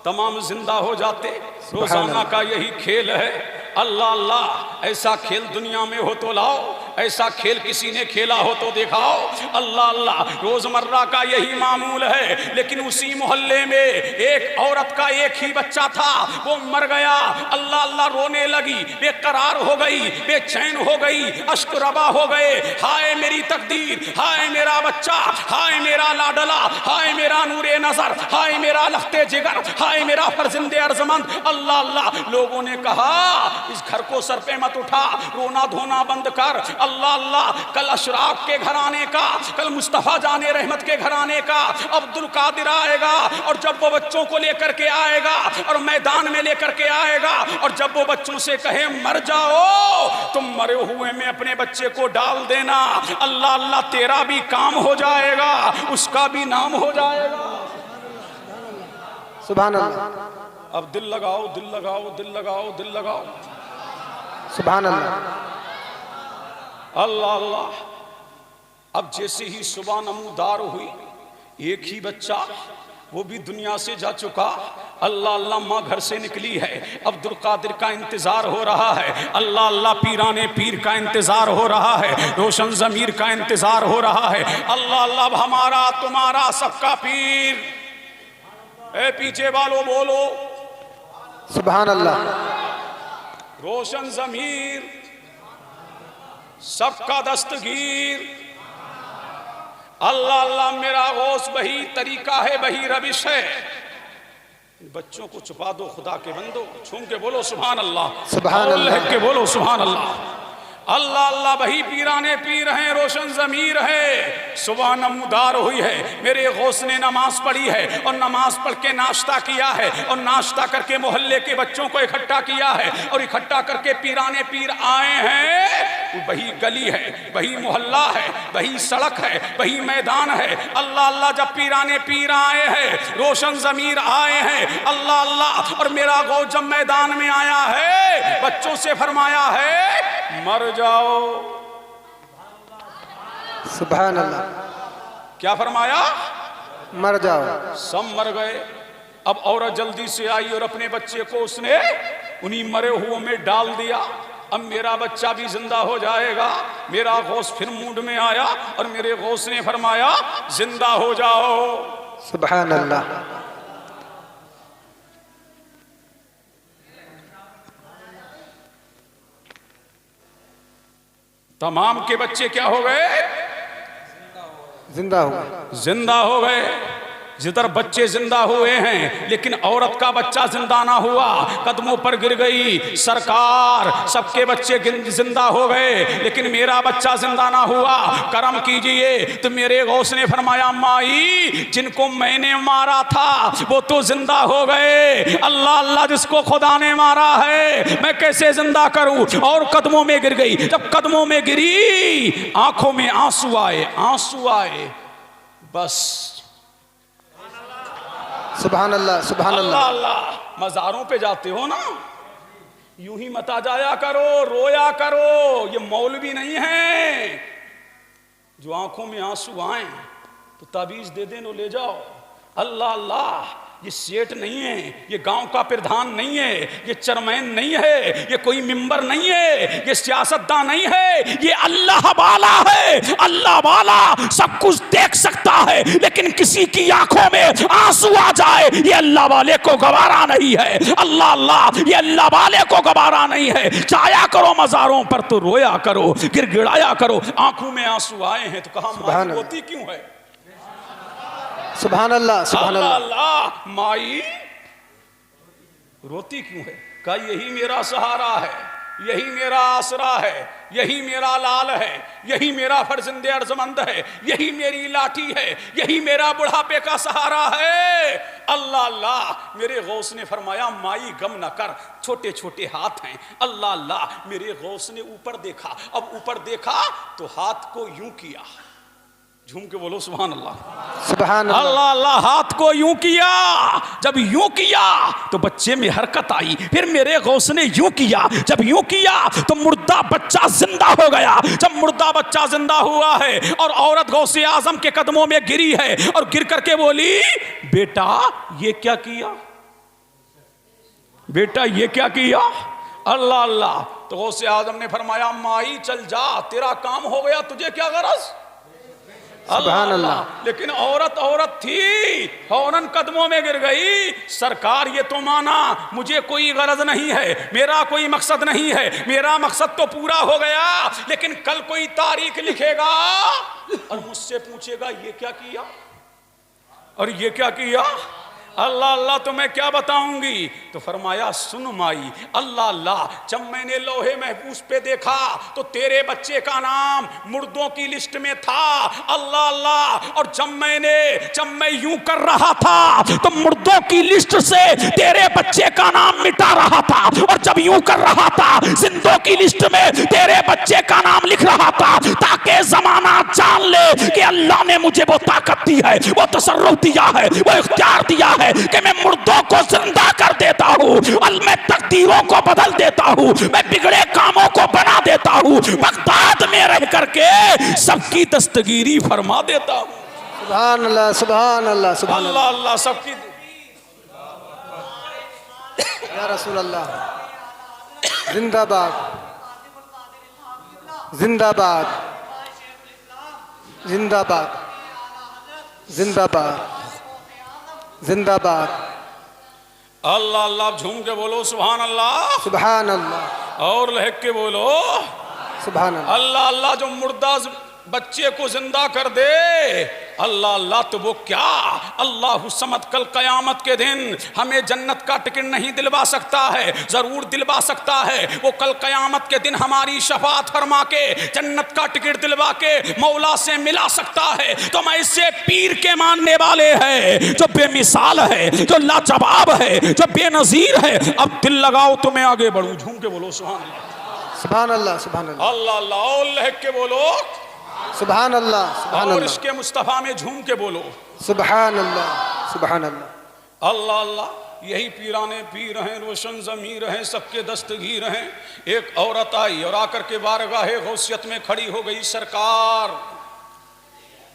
तमाम जिंदा हो जाते। रोजाना का यही खेल है। अल्लाह अल्लाह, ऐसा खेल दुनिया में हो तो लाओ, ऐसा खेल किसी ने खेला हो तो दिखाओ। अल्लाह अल्लाह, रोजमर्रा का यही मामूल है। लेकिन उसी मोहल्ले में एक औरत का एक ही बच्चा था, वो मर गया। अल्लाह अल्लाह, रोने लगी, बेकरार हो गई, बेचैन हो गई, अश्क रबा हो गए। हाय मेरी तकदीर, हाय मेरा बच्चा, हाय मेरा लाडला, हाय मेरा नूरे नजर, हाय मेरा लफ्ते जिगर, हाय मेरा फर्जिंदे अर्जमंद। अल्लाह अल्लाह, लोगों ने कहा इस घर को सर पे मत उठा, रोना धोना बंद कर। अल्लाह अल्लाह, कल अशराफ के घराने का, कल मुस्तफा जाने रहमत के घराने का अब्दुल कादिर आएगा और जब वो बच्चों को लेकर के आएगा और मैदान में लेकर के आएगा और जब वो बच्चों से कहे मर जाओ, तुम मरे हुए में अपने बच्चे को डाल देना। अल्लाह अल्लाह, तेरा भी काम हो जाएगा, उसका भी नाम हो जाएगा। सुभान अल्लाह। अब दिल लगाओ, दिल लगाओ, दिल लगाओ, दिल लगाओ। सुभान अल्लाह। अल्लाह अल्लाह। अब जैसे ही सुबह नमूदार हुई, एक ही बच्चा, वो भी दुनिया से जा चुका। अल्लाह अल्लाह, माँ घर से निकली है, अब्दुल कादिर का इंतजार हो रहा है। अल्लाह अल्लाह, पीराने पीर का इंतजार हो रहा है, रोशन ज़मीर का इंतजार हो रहा है। अल्लाह अल्लाह, हमारा तुम्हारा सबका पीर। ए पीछे वालों बोलो सुभान अल्लाह। रोशन ज़मीर सबका दस्तगीर। अल्लाह अल्लाह, मेरा गौस वही तरीका है, वही रविश है। बच्चों को छुपा दो खुदा के बंदो, छूम के बोलो सुभान अल्लाह, सुभान अल्लाह के बोलो सुभान अल्लाह। अल्लाह अल्लाह, वही पीराने पीर हैं, रोशन ज़मीर है। सुबह नमूदार हुई है, मेरे गौस ने नमाज पढ़ी है और नमाज पढ़ के नाश्ता किया है और नाश्ता करके मोहल्ले के बच्चों को इकट्ठा किया है और इकट्ठा करके पीराने पीर आए हैं। वही गली है, वही मोहल्ला है, वही सड़क है, वही मैदान है। अल्लाह अल्लाह, जब पीराने पीर आए हैं, रोशन ज़मीर आए हैं, अल्लाह अल्लाह, और मेरा गौस जब मैदान में आया है, बच्चों से फरमाया है मर जाओ। सुभान अल्लाह। क्या फरमाया? मर जाओ। सब मर गए। अब औरत जल्दी से आई और अपने बच्चे को उसने उन्हीं मरे हुओं में डाल दिया। अब मेरा बच्चा भी जिंदा हो जाएगा। मेरा गौस फिर मूड में आया और मेरे गौस ने फरमाया जिंदा हो जाओ। सुभान अल्लाह। तमाम के बच्चे क्या हो गए? जिंदा हो गए। जिंदा हो गए। जिधर बच्चे जिंदा हुए हैं लेकिन औरत का बच्चा जिंदा ना हुआ, कदमों पर गिर गई सरकार। सबके बच्चे जिंदा हो गए लेकिन मेरा बच्चा जिंदा ना हुआ। करम कीजिए। तो मेरे गौस ने फरमाया माई, जिनको मैंने मारा था वो तो जिंदा हो गए। अल्लाह अल्लाह, जिसको खुदा ने मारा है मैं कैसे जिंदा करूं? और कदमों में गिर गई। जब कदमों में गिरी, आंखों में आंसू आए, आंसू आए। बस सुभान अल्लाह, सुभान अल्लाह। अल्लाह, मज़ारों पे जाते हो ना, यूं ही मत आ जाया करो, रोया करो। ये मौलवी नहीं है जो आंखों में आंसू आए तो ताबीज दे दें, लो ले जाओ। अल्लाह अल्लाह, ये सेठ नहीं है, ये गांव का प्रधान नहीं है, ये चेयरमैन नहीं है, ये कोई मेंबर नहीं है, ये सियासतदान नहीं है, ये अल्लाह वाला है। अल्लाह वाला सब कुछ देख सकता है, लेकिन किसी की आंखों में आंसू आ जाए ये अल्लाह वाले को गवारा नहीं है। अल्लाह अल्लाह, ये अल्लाह वाले को गवारा नहीं है। जाया करो मज़ारों पर तो रोया करो, गिड़गिड़ाया करो। आंखों में आंसू आए हैं तो कहा माई रोती क्यों है? सुभान अल्लाह, सुभान अल्लाह। अल्लाह, माई रोती क्यों है? कहा यही मेरा सहारा है, यही मेरा आसरा है, यही मेरा लाल है, यही मेरा फर्जंदे अर्जमंद है, यही मेरी लाठी है, यही मेरा बुढ़ापे का सहारा है। अल्लाह अल्लाह, मेरे गौस ने फरमाया माई गम न कर, छोटे छोटे हाथ हैं। अल्लाह अल्लाह, मेरे गौस ने ऊपर देखा, अब ऊपर देखा तो हाथ को यूं किया, झूम के बोलो सुभान अल्लाह, सुभान अल्लाह। अल्लाह अल्लाह, हाथ को यूं किया। जब यूं किया तो बच्चे में हरकत आई। फिर मेरे गौस ने यूं किया, जब यूं किया तो मुर्दा बच्चा जिंदा हो गया। जब मुर्दा बच्चा जिंदा हुआ है और औरत गौसे आजम के कदमों में गिरी है और गिर करके बोली बेटा ये क्या किया, बेटा ये क्या किया? अल्लाह अल्लाह, तो गौसे आजम ने फरमाया माई चल जा, तेरा काम हो गया, तुझे क्या गरज? सुभान अल्लाह। लेकिन औरत औरत थी, फौरन कदमों में गिर गई। सरकार ये तो माना मुझे कोई गरज नहीं है, मेरा कोई मकसद नहीं है, मेरा मकसद तो पूरा हो गया, लेकिन कल कोई तारीख लिखेगा और मुझसे पूछेगा ये क्या किया और ये क्या किया। अल्लाह अल्लाह, तो मैं क्या बताऊंगी? तो फरमाया सुन माई, अल्लाह अल्लाह, जब मैंने लोहे महफूज पे देखा तो तेरे बच्चे का नाम मुर्दों की लिस्ट में था। अल्लाह अल्लाह, और जब मैं यूं कर रहा था तो मुर्दों की लिस्ट से तेरे बच्चे का नाम मिटा रहा था, और जब यूं कर रहा था जिंदों की लिस्ट में तेरे बच्चे का नाम लिख रहा था, ताकि जमाना जान ले कि अल्लाह ने मुझे वो ताकत दी है, वो तसर्रुफ दिया है, वो इख्तियार दिया है कि मैं मुर्दों को जिंदा कर देता हूँ, मैं तकदीरों को बदल देता हूँ, मैं बिगड़े कामों को बना देता हूँ, बगदाद में रह करके सबकी दस्तगीरी फरमा देता हूँ। सुभान अल्लाह, सुभान अल्लाह, सुभान अल्लाह अल्लाह, सबकी या रसूल अल्लाह, जिंदाबाद, जिंदाबाद, जिंदाबाद, जिंदाबाद, जिंदाबाद। अल्लाह अल्लाह, झूम के बोलो सुभान अल्लाह, सुभान अल्लाह, और लहक के बोलो सुभान अल्लाह। अल्लाह अल्लाह, जो मुर्दा बच्चे को जिंदा कर दे, अल्लाह अल्लाह, तो वो क्या अल्लाह समद कल कयामत के दिन हमें जन्नत का टिकट नहीं दिलवा सकता है, जरूर दिलवा सकता है। वो कल कयामत के दिन हमारी शफाअत फरमा के जन्नत का टिकट दिलवा के मौला से मिला सकता है। तो मैं इससे पीर के मानने वाले हैं, जो बेमिसाल है, जो लाजवाब है, जो बेनजीर है। अब दिल लगाओ तो मैं आगे बढ़ूं, झूम के बोलो सुभान अल्लाह, सुभान अल्लाह, सुभान अल्लाह, अल्लाह अल्लाह, और लहक के बोलो सुभान अल्लाह, सुभान और अल्लाह, इसके मुस्तफा में झूम के बोलो सुभान अल्लाह, सुभान अल्लाह। अल्लाह अल्लाह। यही पीराने पीर हैं, रोशन ज़मीर हैं, सबके दस्तगीर हैं। एक औरत आई और आकर के बारगाहे गौसियत में खड़ी हो गई। सरकार,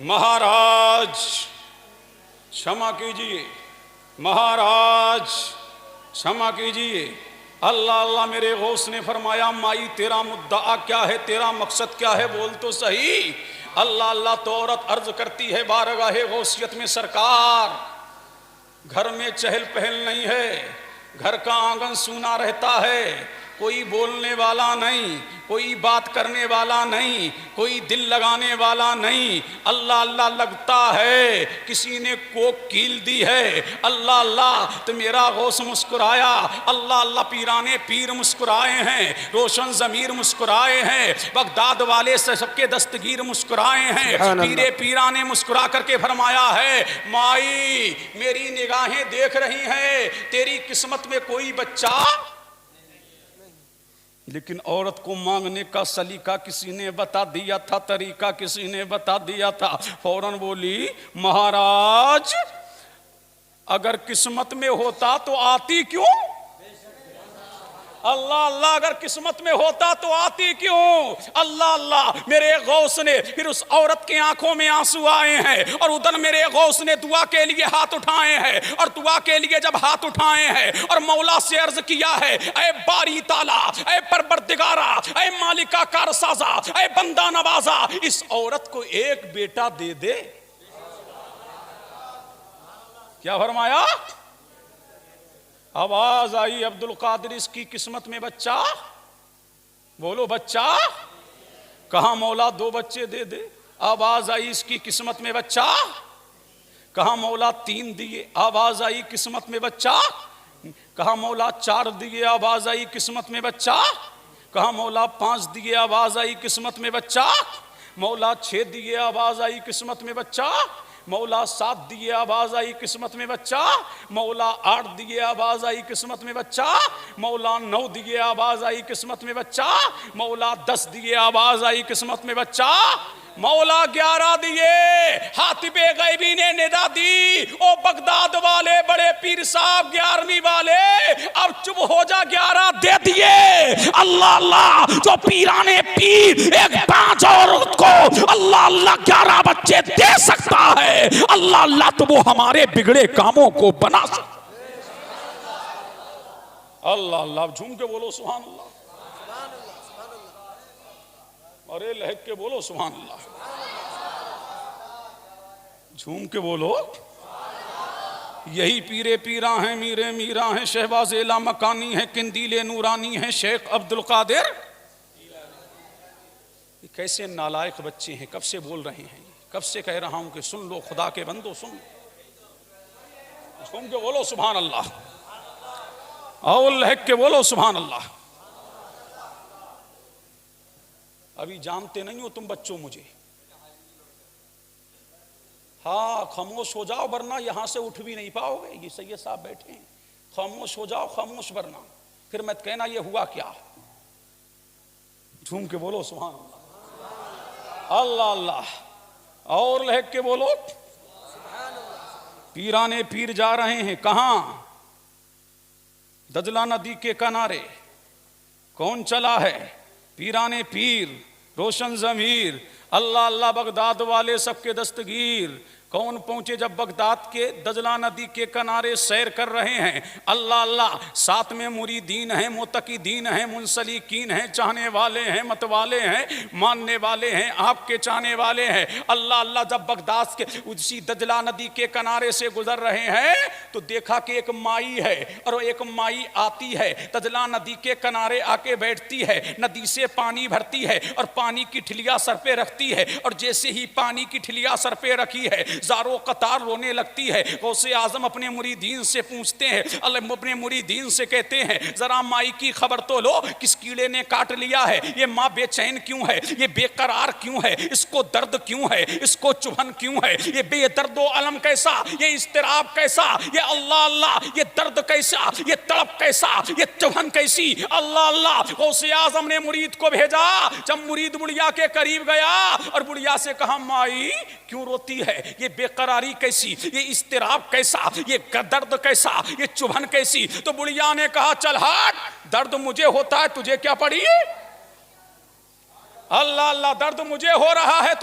महाराज क्षमा कीजिए, महाराज क्षमा कीजिए। अल्लाह अल्लाह, मेरे गौस ने फरमाया माई तेरा मुद्दा क्या है, तेरा मकसद क्या है, बोल तो सही। अल्लाह अल्लाह, तो औरत अर्ज करती है बारगाहे गौसियत में सरकार, घर में चहल पहल नहीं है, घर का आंगन सूना रहता है, कोई बोलने वाला नहीं, कोई बात करने वाला नहीं, कोई दिल लगाने वाला नहीं। अल्लाह अल्लाह, लगता है किसी ने कोक कील दी है। अल्लाह अल्लाह, तो मेरा गौस मुस्कुराया। अल्लाह अल्लाह, पीराने पीर मुस्कुराए हैं, रोशन ज़मीर मुस्कुराए हैं, बगदाद वाले से सबके दस्तगीर मुस्कुराए हैं। पीरे पीराने मुस्कुरा करके फरमाया है माई मेरी निगाहें देख रही हैं, तेरी किस्मत में कोई बच्चा। लेकिन औरत को मांगने का सलीका किसी ने बता दिया था, तरीका किसी ने बता दिया था। फौरन बोली महाराज अगर किस्मत में होता तो आती क्यों, अल्लाह अल्लाह अगर किस्मत में होता तो आती क्यों? अल्लाह अल्लाह मेरे गौस ने, फिर उस औरत की आंखों में आंसू आए हैं और उधर मेरे गौस ने दुआ के लिए हाथ उठाए हैं, और दुआ के लिए जब हाथ उठाए हैं और मौला से अर्ज किया है, ऐ बारी ताला, ऐ परवरदिगारा, ऐ मालिका कारसाजा, ऐ बंदा नवाजा, इस औरत को एक बेटा दे दे। क्या फरमाया? आवाज आई, अब्दुल कादिर इसकी किस्मत में बच्चा, बोलो बच्चा। कहा मौला 2 बच्चे दे दे। आवाज आई इसकी किस्मत में बच्चा। कहा मौला 3 दिए। आवाज आई किस्मत में बच्चा। कहा मौला 4 दिए। आवाज आई किस्मत में बच्चा। कहा मौला 5 दिए। आवाज आई किस्मत में बच्चा। मौला 6 दिए। आवाज आई किस्मत में बच्चा। मौला 7 दिए। आवाज आई किस्मत में बच्चा। मौला 8 दिए। आवाज आई किस्मत में बच्चा। मौला 9 दिए। आवाज आई किस्मत में बच्चा। मौला 10 दिए। आवाज आई किस्मत में बच्चा। मौला 11 दिए। हातिबे गैबी ने निदा दी, ओ बगदाद वाले बड़े पीर साहब 11वीं वाले, अब चुप हो जा, 11 दे दिए। अल्लाह अल्लाह, जो पीराने पीर एक 5 औरत को अल्लाह अल्लाह 11 बच्चे दे सकता है, अल्लाह अल्लाह तो वो हमारे बिगड़े कामों को बना सकता। अल्लाह अल्लाह, झूम के बोलो सुभान अल्लाह। अरे लहक के बोलो सुभान अल्लाह। झूम के बोलो। यही पीरे पीरा हैं, मीरे मीरा हैं, शहबाज एला मकानी है, किंदीले नूरानी है, शेख अब्दुल कादिर। कैसे नालायक बच्चे हैं, कब से बोल रहे हैं, कब से कह रहा हूं कि सुन लो खुदा के बंदो सुन लो। झूम के बोलो सुभान अल्लाह और लहक के बोलो सुभान अल्लाह। अभी जानते नहीं हो तुम बच्चों मुझे, हाँ खामोश हो जाओ वरना यहां से उठ भी नहीं पाओगे। ये सैयद साहब बैठे हैं, खामोश हो जाओ, खामोश वरना फिर मत कहना ये हुआ क्या। झूम के बोलो सुभान अल्लाह। अल्लाह अल्लाह और लहक के बोलो। पीराने पीर जा रहे हैं कहां? दजला नदी के किनारे। कौन चला है? पीराने पीर, रोशन ज़मीर, अल्लाह अल्लाह बगदाद वाले सबके दस्तगीर। कौन पहुंचे जब बगदाद के दजला नदी के किनारे सैर कर रहे हैं। अल्लाह अल्लाह, साथ में मुरीदीन हैं, मुतकीदीन हैं, मुंसलिकीन हैं, चाहने वाले हैं, मतवाले हैं, मानने वाले हैं, आपके चाहने वाले हैं। अल्लाह अल्लाह, जब बगदाद के उसी दजला नदी के किनारे से गुजर रहे हैं तो देखा कि एक माई है, और एक माई आती है, दजला नदी के किनारे आके बैठती है, नदी से पानी भरती है और पानी की ठिलिया सर पे रखती है, और जैसे ही पानी की ठिलिया सर पे रखी है ज़ारो कतार रोने लगती है। गौसे आजम अपने मुरीदीन से पूछते हैं, अल्लाह अपने मुरीदीन से कहते हैं जरा माई की खबर तो लो, किस कीड़े ने काट लिया है, ये माँ बेचैन क्यों है, ये बेकरार क्यों है, इसको दर्द क्यों है, इसको चुभन क्यों है, ये बेदर्दो अलम कैसा, ये इस्तिराब कैसा, ये अल्लाह अल्लाह ये दर्द कैसा, ये तड़प कैसा, ये चुभन कैसी। अल्लाह अल्लाह, गौसे आजम ने मुरीद को भेजा। जब मुरीद बुढ़िया के करीब गया और बुढ़िया से कहा माई क्यों रोती है, ये बेकरारी कैसी, ये इस्तिराब कैसा, ये दर्द कैसा, ये चुभन कैसी। तो बुढ़िया ने कहा चल हट, दर्द मुझे होता है तुझे क्या पड़ी। अल्लाह अल्लाह, दर्द मुझे हो रहा है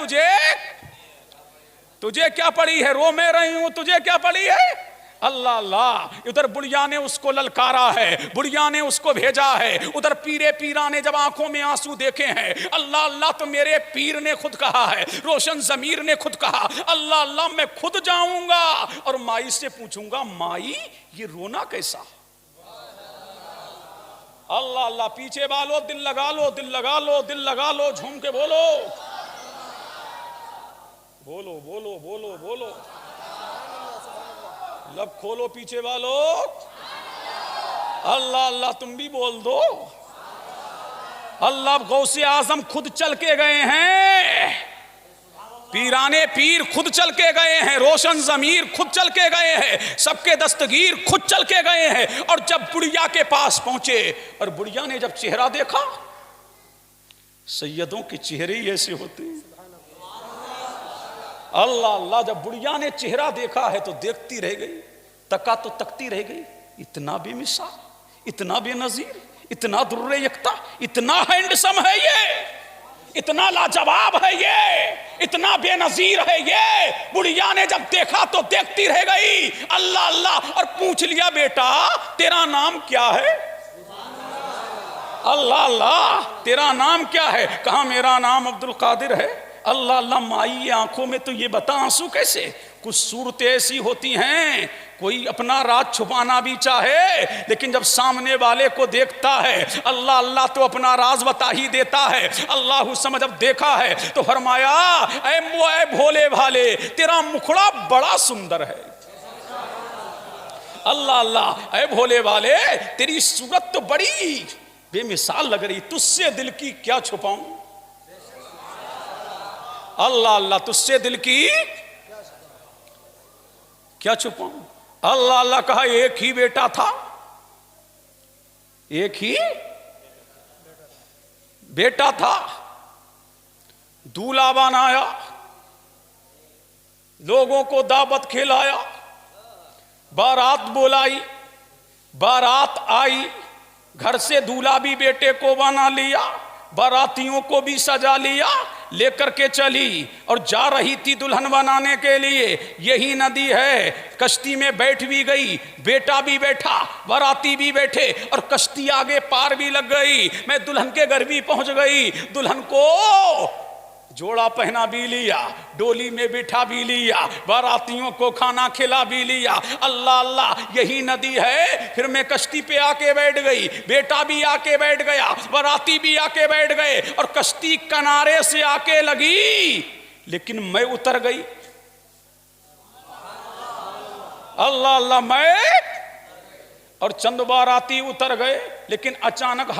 तुझे क्या पड़ी है, रो मैं रही हूं तुझे क्या पड़ी है। अल्लाह अल्लाह, उधर बुढ़िया ने उसको ललकारा है, बुढ़िया ने उसको भेजा है। उधर पीरे पीरा ने जब आंखों में आंसू देखे हैं, अल्लाह अल्लाह तो मेरे पीर ने खुद कहा है, रोशन जमीर ने खुद कहा, अल्लाह अल्लाह मैं खुद जाऊंगा और माई से पूछूंगा माई ये रोना कैसा। अल्लाह अल्लाह, पीछे वालों दिल लगा लो, दिल लगा लो, दिल लगा लो, झूम के बोलो बोलो बोलो बोलो बोलो, लब खोलो पीछे वालों। अल्लाह अल्लाह, तुम भी बोल दो। अल्लाह गौसे आजम खुद चल के गए हैं, पीराने पीर खुद चल के गए हैं, रोशन जमीर खुद चल के गए हैं, सबके दस्तगीर खुद चल के गए हैं। और जब बुढ़िया के पास पहुंचे और बुढ़िया ने जब चेहरा देखा, सैयदों के चेहरे ही ऐसे होते हैं। अल्लाह अल्लाह, जब बुढ़िया ने चेहरा देखा है तो देखती रह गई, तका तो तकती रह गई। इतना बेमिसाल, इतना बेनजीर, इतना दुर्रे यकता, इतना हैंडसम है ये, इतना लाजवाब है ये, इतना बेनजीर है ये। बुढ़िया ने जब देखा तो देखती रह गई, अल्लाह अल्लाह, और पूछ लिया बेटा तेरा नाम क्या है? अल्लाह अल्लाह तेरा नाम क्या है? कहा मेरा नाम अब्दुल कादिर है। अल्लाह अल्लाह, माई आंखों में तो ये बता आंसू कैसे? कुछ सूरतें ऐसी होती हैं, कोई अपना राज छुपाना भी चाहे लेकिन जब सामने वाले को देखता है अल्लाह अल्लाह तो अपना राज बता ही देता है। अल्लाह समझ जब देखा है तो फरमाया ऐ भोले भाले तेरा मुखड़ा बड़ा सुंदर है। अल्लाह अल्लाह, ऐ भोले वाले तेरी सूरत तो बड़ी बेमिसाल लग रही, तुझसे दिल की क्या छुपाऊं? अल्लाह अल्लाह, तुझसे दिल की क्या छुपाऊं? अल्लाह अल्लाह, कहा एक ही बेटा था, एक ही बेटा था, दूल्हा बनाया, लोगों को दावत खिलाया, बारात बुलाई, बारात आई, घर से दूल्हा भी बेटे को बना लिया, बारातियों को भी सजा लिया, लेकर के चली और जा रही थी दुल्हन बनाने के लिए। यही नदी है, कश्ती में बैठ भी गई, बेटा भी बैठा, बाराती भी बैठे और कश्ती आगे पार भी लग गई। मैं दुल्हन के घर भी पहुंच गई, दुल्हन को जोड़ा पहना भी लिया, डोली में बिठा भी लिया, बारातियों को खाना खिला भी लिया। अल्लाह अल्लाह, यही नदी है। फिर मैं कश्ती पे आके बैठ गई, बेटा भी आके बैठ गया, बाराती भी आके बैठ गए और कश्ती किनारे से आके लगी, लेकिन मैं उतर गई। अल्लाह अल्लाह, मैं और चंद बाराती उतर गए, लेकिन अचानक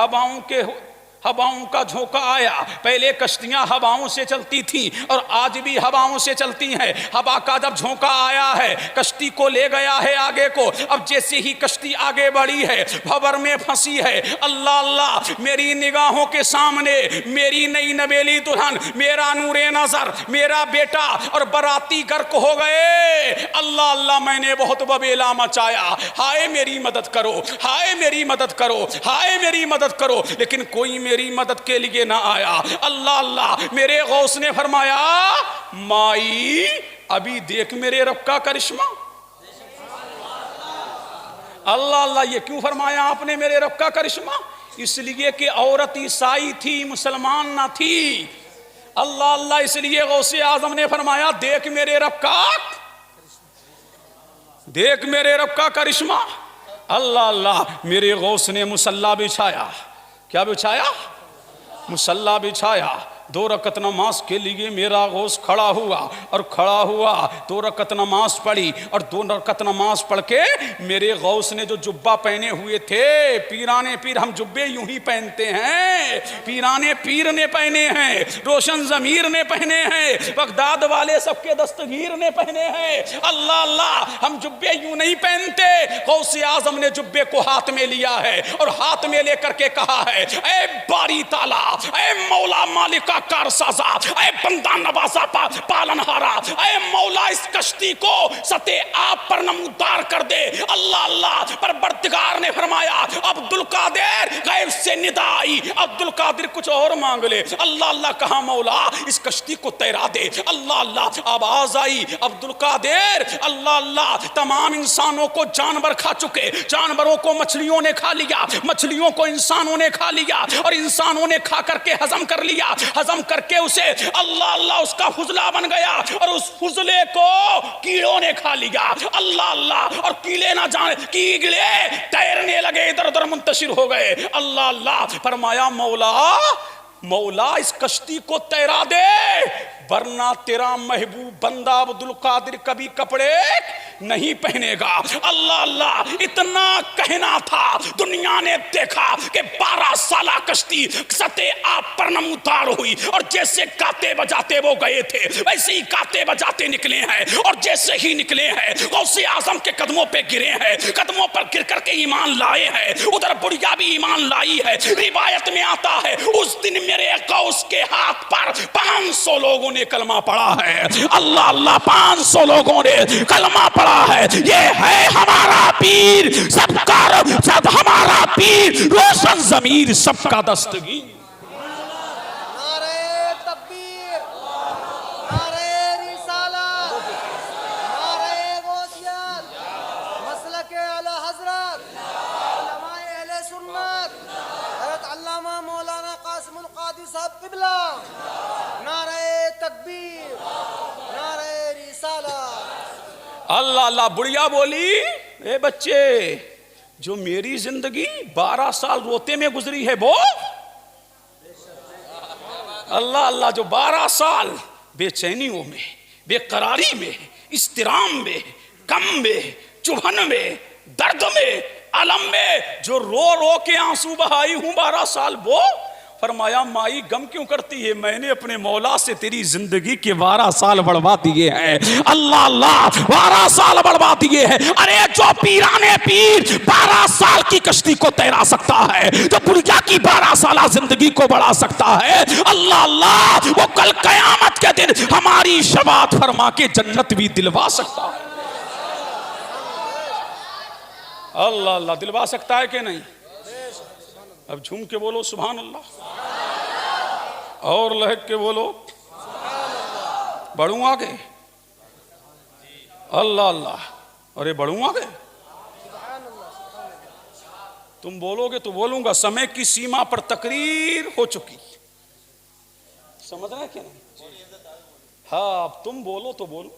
हवाओं का झोंका आया। पहले कश्तियां हवाओं से चलती थी और आज भी हवाओं से चलती हैं। हवा का जब झोंका आया है कश्ती को ले गया है आगे को। अब जैसे ही कश्ती आगे बढ़ी है, भंवर में फंसी है, अल्लाह अल्लाह, मेरी निगाहों के सामने मेरी नई नवेली दुल्हन, मेरा नूरे नजर, मेरा बेटा और बाराती गर्क हो गए। अल्लाह अल्लाह, मैंने बहुत बबेला मचाया, हाय मेरी मदद करो, हाय मेरी मदद करो, हाय मेरी मदद करो, लेकिन कोई मेरी मदद के लिए ना आया। अल्लाह अल्लाह, मेरे गौस ने फरमाया माई अभी देख मेरे रब का करिश्मा। अल्लाह अल्लाह, ये क्यों फरमाया आपने मेरे रब का करिश्मा? इसलिए कि औरत ईसाई थी, मुसलमान ना थी। अल्लाह अल्लाह, इसलिए गौसे आजम ने फरमाया देख मेरे रब का, देख मेरे रब का करिश्मा। अल्लाह अल्लाह, मेरे गौस ने मुसल्ला बिछाया। क्या बिछाया? मुसल्ला बिछाया। 2 रकत नमाज के लिए मेरा गौस खड़ा हुआ और खड़ा हुआ 2 रकत नमाज पढ़ी और 2 रकत नमाज पढ़ के मेरे गौस ने जो जुब्बा पहने हुए थे, पीराने पीर, हम जुब्बे यूं ही पहनते हैं, पीराने पीर ने पहने हैं, रोशन जमीर ने पहने हैं, बगदाद वाले सबके दस्तगीर ने पहने हैं। अल्लाह अल्लाह, हम जुब्बे यूं नहीं पहनते। गौसे आजम ने जुब्बे को हाथ में लिया है और हाथ में लेकर के कहा है ऐ बारी ताला, ऐ मौला मालिका कारसाजा, ऐ बंदा नवाजा पालनहारा, ऐ मौला इस कश्ती को सते आप पर नमूदार कर दे। अल्लाह अल्लाह, परवरदिगार ने फरमाया अब्दुल कादिर, गैब से निदा आई, अब्दुल कादिर कुछ और मांग ले। अल्लाह अल्लाह, कहा मौला इस कश्ती को तैरा दे। अल्लाह अल्लाह, आवाज आई अब्दुल कादिर, अल्लाह अल्लाह, तमाम इंसानों को जानवर खा चुके, जानवरों को मछलियों ने खा लिया, मछलियों को इंसानों ने खा लिया और इंसानों ने खा करके हजम कर लिया, हजम करके उसे अल्लाह अल्लाह उसका फुजला बन गया और उस फुजले को कीड़ों ने खा लिया। अल्लाह अल्लाह, और कीड़े ना जाने कीड़े तैरने लगे, इधर उधर मुंतशिर हो गए। अल्लाह अल्लाह, फरमाया मौला मौला इस कश्ती को तैरा दे, वरना तेरा महबूब बंदा अब्दुल कादिर कभी कपड़े नहीं पहनेगा। अल्लाह अल्लाह, इतना कहना था, दुनिया ने देखा कि 12 साला कश्ती सते आप पर नमूदार हुई और जैसे गाते बजाते वो गए थे वैसे ही गाते बजाते निकले हैं और जैसे ही निकले हैं गौसे आजम के कदमों पे गिरे हैं, कदमों पर गिर करके ईमान लाए हैं। उधर बुढ़िया भी ईमान लाई है। रिवायत में आता है उस दिन मेरे गौस के हाथ पर 500 लोगों ने कलमा पढ़ा है, अल्लाह अल्लाह 500 लोगों ने कलमा पढ़ा है। ये है हमारा पीर, सबका सब हमारा पीर, रोशन ज़मीर सबका दस्तगीर। नारे तकबीर, नारे रिसालत, नारे गौसियत, मसलके आला हजरत, उलमाए अहले सुन्नत, हज़रत अल्लामा मौलाना कासिमुल कादी साहब क़िबला। नारे तकबीर, नारे रिसालत। अल्लाह अल्लाह। बुढ़िया बोली, ए बच्चे, जो मेरी जिंदगी 12 साल रोते में गुजरी है वो, अल्लाह अल्लाह, जो 12 साल बेचैनियों में, बेकरारी में, इस्तिराम में, गम में, चुभन में, दर्द में, अलम में जो रो रो के आंसू बहाई हूं 12 साल, वो फरमाया माई गम क्यों करती है, मैंने अपने मौला से तेरी जिंदगी के 12 साल बढ़वा दिए हैं। अल्लाह अल्लाह, 12 साल बढ़वा दिए हैं। अरे जो पीराने पीर 12 साल की कश्ती को तैरा सकता है, जो बुढ़िया की 12 साल जिंदगी को बढ़ा सकता है, अल्लाह अल्लाह, वो कल कयामत के दिन हमारी शफाअत फरमा के जन्नत भी दिलवा सकता है। अल्लाह अल्लाह, दिलवा सकता है कि नहीं? अब झूम के बोलो सुभान अल्लाह, और लहक के बोलो, बढ़ू आगे, अल्लाह अल्लाह। अरे बढ़ू आगे, तुम बोलोगे तो बोलूंगा। समय की सीमा पर तकरीर हो चुकी, समझ रहे क्या नहीं? हाँ, अब तुम बोलो तो बोलो।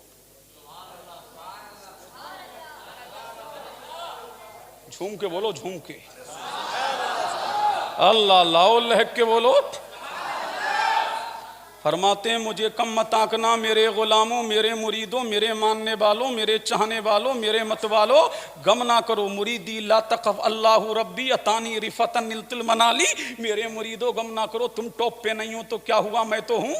झूम के बोलो, झूम के, अल्लाह अल्लाह, और लहक के बोलो। फरमाते हैं मुझे कम मत आंकना मेरे गुलामों, मेरे मुरीदों, मेरे मानने वालों, मेरे चाहने वालों, मेरे मत वालों, गम ना करो मुरीदी ला तकफ अल्लाह रब्बी अतानी रिफतन निलतिल मनाली। मेरे मुरीदों गम ना करो, तुम टॉप पे नहीं हो तो क्या हुआ, मैं तो हूँ।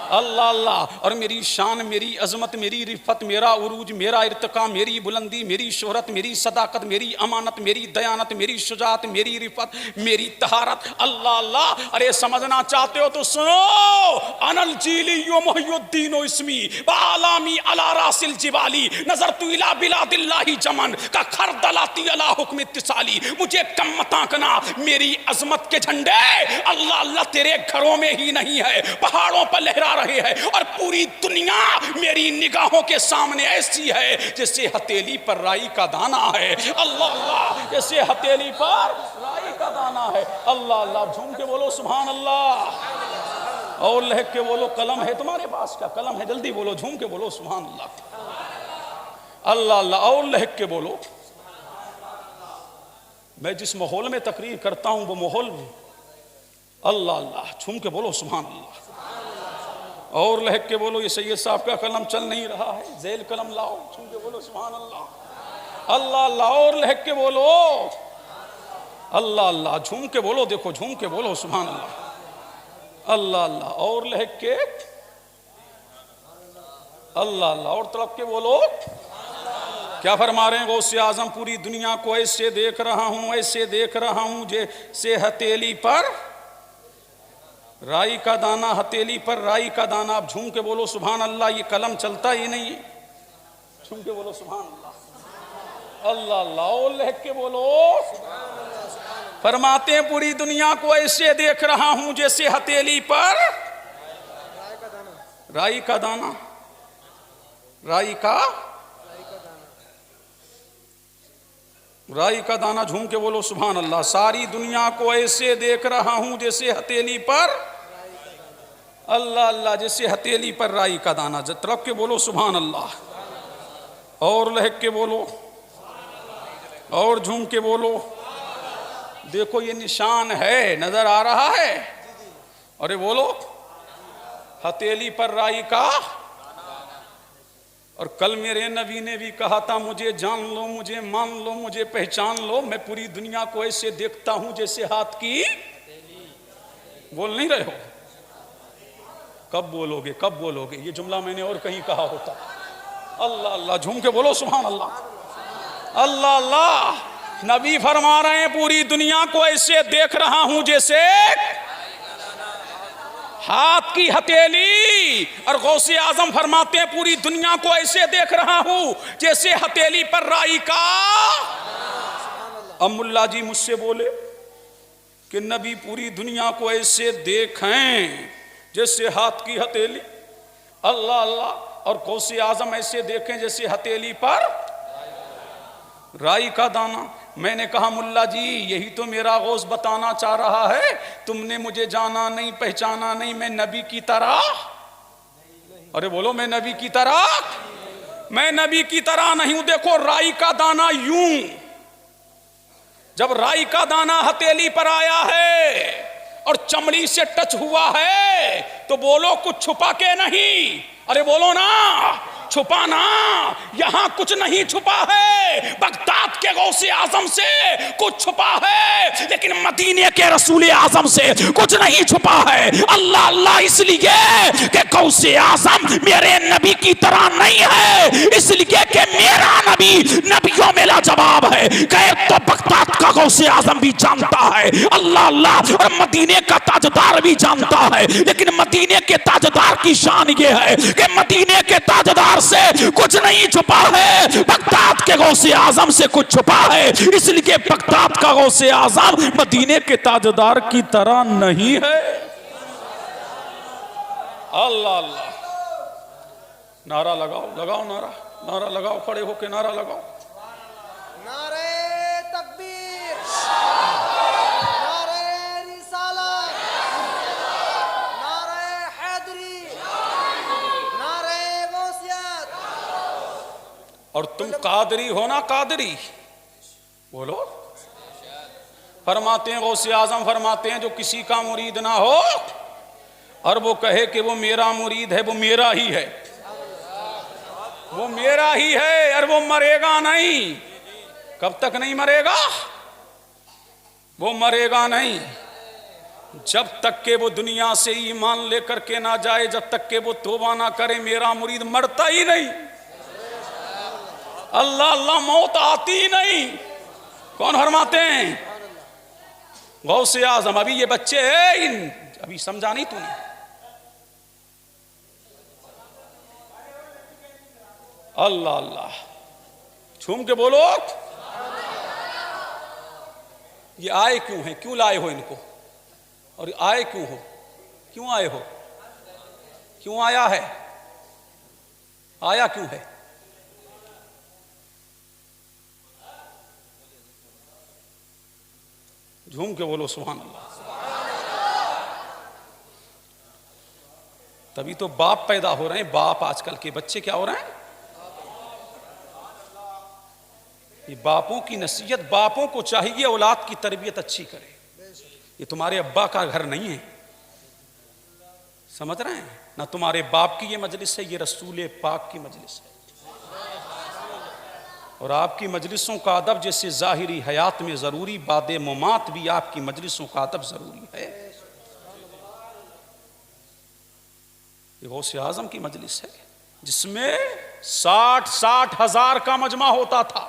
अल्लाह अल्लाह। और मेरी शान, मेरी अजमत, मेरी रिफत, मेरा उरूज, मेरा इर्तिका, मेरी बुलंदी, मेरी शोहरत, मेरी सदाकत, मेरी अमानत, मेरी दयानत, मेरी शुजात, मेरी रिफत, मेरी तहारत। अल्लाह अल्लाह। अरे समझना चाहते हो तो सुनो, अनल जीली यो मोहियुद्दीन इस्मी बालामी अला रासिल जिबाली नजरतु इला बिलादिल्लाहि जमन का खरदलाती अला हुक्म इत्तिसाली। मुझे कम मत आंकना, मेरी अजमत के झंडे अल्लाह अल्लाह तेरे घरों में ही नहीं है, पहाड़ों पर लहरा रहे हैं, और पूरी दुनिया मेरी निगाहों के सामने ऐसी है जैसे हथेली पर राई का दाना है। अल्लाह अल्लाह, जैसे हथेली पर राई का दाना है। अल्लाह अल्लाह। झूम के बोलो सुभान अल्लाह, और लहक के बोलो। कलम है तुम्हारे पास? क्या कलम है? जल्दी बोलो, झूम के बोलो सुभान अल्लाह। अल्लाह अल्लाह, और लहक के बोलो। मैं जिस माहौल में तकरीर करता हूं वो माहौल, अल्लाह अल्लाह, झूम के बोलो सुभान अल्लाह, और लहक के बोलो। ये सैयद साहब का कलम चल नहीं रहा है, जेल कलम लाओ, झूम के बोलो सुभान अल्लाह। अल्लाह अल्लाह, और लहक के बोलो। अल्लाह अल्लाह, झूम के बोलो, देखो झूम के बोलो सुभान अल्लाह। अल्लाह अल्लाह, और लहक के, अल्लाह अल्लाह, और तड़प के बोलो। क्या फरमा रहे हैं गौसे आजम? पूरी दुनिया को ऐसे देख रहा हूं, ऐसे देख रहा हूं जैसे हथेली पर राई का दाना, हथेली पर राई का दाना। आप झूम के बोलो सुभान अल्लाह। ये कलम चलता ही नहीं है, झूम के बोलो सुभान अल्लाह। अल्लाह अल्लाह, और लहक के बोलो। फरमाते हैं पूरी दुनिया को ऐसे देख रहा हूं जैसे हथेली पर राई का दाना, राई का दाना। झूम के बोलो सुभान अल्लाह। सारी दुनिया को ऐसे देख रहा हूं जैसे हथेली पर, अल्लाह अल्लाह, जैसे हथेली पर राई का दाना। तरफ के बोलो सुभान अल्लाह, और लहक के बोलो, और झूम के बोलो। देखो ये निशान है, नजर आ रहा है? अरे बोलो, हथेली पर राई का। और कल मेरे नबी ने भी कहा था, मुझे जान लो, मुझे मान लो, मुझे पहचान लो, मैं पूरी दुनिया को ऐसे देखता हूं जैसे हाथ की। बोल नहीं रहे हो? कब बोलोगे, कब बोलोगे? ये जुमला मैंने और कहीं कहा होता। अल्लाह अल्लाह, झूम के बोलो सुभान अल्लाह। अल्लाह अल्लाह। नबी फरमा रहे हैं पूरी दुनिया को ऐसे देख रहा हूं जैसे हाथ की हथेली, और गौसे आजम फरमाते हैं पूरी दुनिया को ऐसे देख रहा हूं जैसे हथेली पर राई का। अब मुल्ला जी मुझसे बोले कि नबी पूरी दुनिया को ऐसे देखें जैसे हाथ की हथेली, अल्लाह अल्लाह, और गौसे आजम ऐसे देखें जैसे हथेली पर राई का दाना। मैंने कहा मुल्ला जी यही तो मेरा गौस बताना चाह रहा है, तुमने मुझे जाना नहीं पहचाना नहीं, मैं नबी की तरह, अरे बोलो मैं नबी की तरह, मैं नबी की तरह नहीं हूं। देखो राई का दाना यूं, जब राई का दाना हथेली पर आया है और चमड़ी से टच हुआ है तो बोलो कुछ छुपा के नहीं, अरे बोलो ना छुपाना, यहां कुछ नहीं छुपा है। बगदाद के गौसे आजम से कुछ छुपा है, लेकिन मदीने के रसूल आजम से कुछ नहीं छुपा है। अल्लाह अल्लाह इसलिए कि गौसे आजम मेरे नबी की तरह नहीं है, इसलिए कि मेरा नबी नबियों में लाजवाब है। गैर तो बगदाद का गौसे आजम भी जानता है, अल्लाह अल्लाह, और मदीने का ताजदार भी जानता है, लेकिन मदीने के ताजदार की शान ये है कि मदीने के ताजदार से कुछ नहीं छुपा है, बगदाद के गौसे आजम से कुछ छुपा है, इसलिए बगदाद का गौसे आजम मदीने के ताजदार की तरह नहीं है। अल्लाह अल्लाह, नारा लगाओ लगाओ, नारा नारा लगाओ, खड़े होके नारा लगाओ। नारे तकबीर, नारे रिसालत, नारे हैदरी, नारे गौसियत। और तुम कादरी हो ना, कादरी बोलो। फरमाते हैं गौसे आजम फरमाते हैं जो किसी का मुरीद ना हो और वो कहे कि वो मेरा मुरीद है, वो मेरा ही है, वो मेरा ही है, और वो मरेगा नहीं। कब तक नहीं मरेगा? वो मरेगा नहीं जब तक के वो दुनिया से ईमान लेकर के ना जाए, जब तक के वो तौबा ना करे। मेरा मुरीद मरता ही नहीं, अल्लाह अल्लाह, मौत आती ही नहीं। कौन फरमाते हैं? गौसे आजम। अभी ये बच्चे हैं, अभी समझा नहीं तूने? अल्लाह अल्लाह, झूम के बोलो। ये आए क्यों हैं? क्यों लाए हो इनको? और आए क्यों हो? क्यों आए हो? क्यों आया है? आया क्यों है? झूम के बोलो सुभान अल्लाह। तभी तो बाप पैदा हो रहे हैं, बाप। आजकल के बच्चे क्या हो रहे हैं? ये बापों की नसीहत, बापों को चाहिए औलाद की तरबियत अच्छी करे। ये तुम्हारे अब्बा का घर नहीं है, समझ रहे हैं ना? तुम्हारे बाप की ये मजलिस है, ये रसूल पाक की मजलिस है। और आपकी मजलिसों का अदब जैसे ज़ाहिरी हयात में ज़रूरी, बादे मुमात भी आपकी मजलिसों का अदब ज़रूरी है। ये गौसे आज़म की मजलिस है जिसमें 60 हज़ार का मजमा होता था,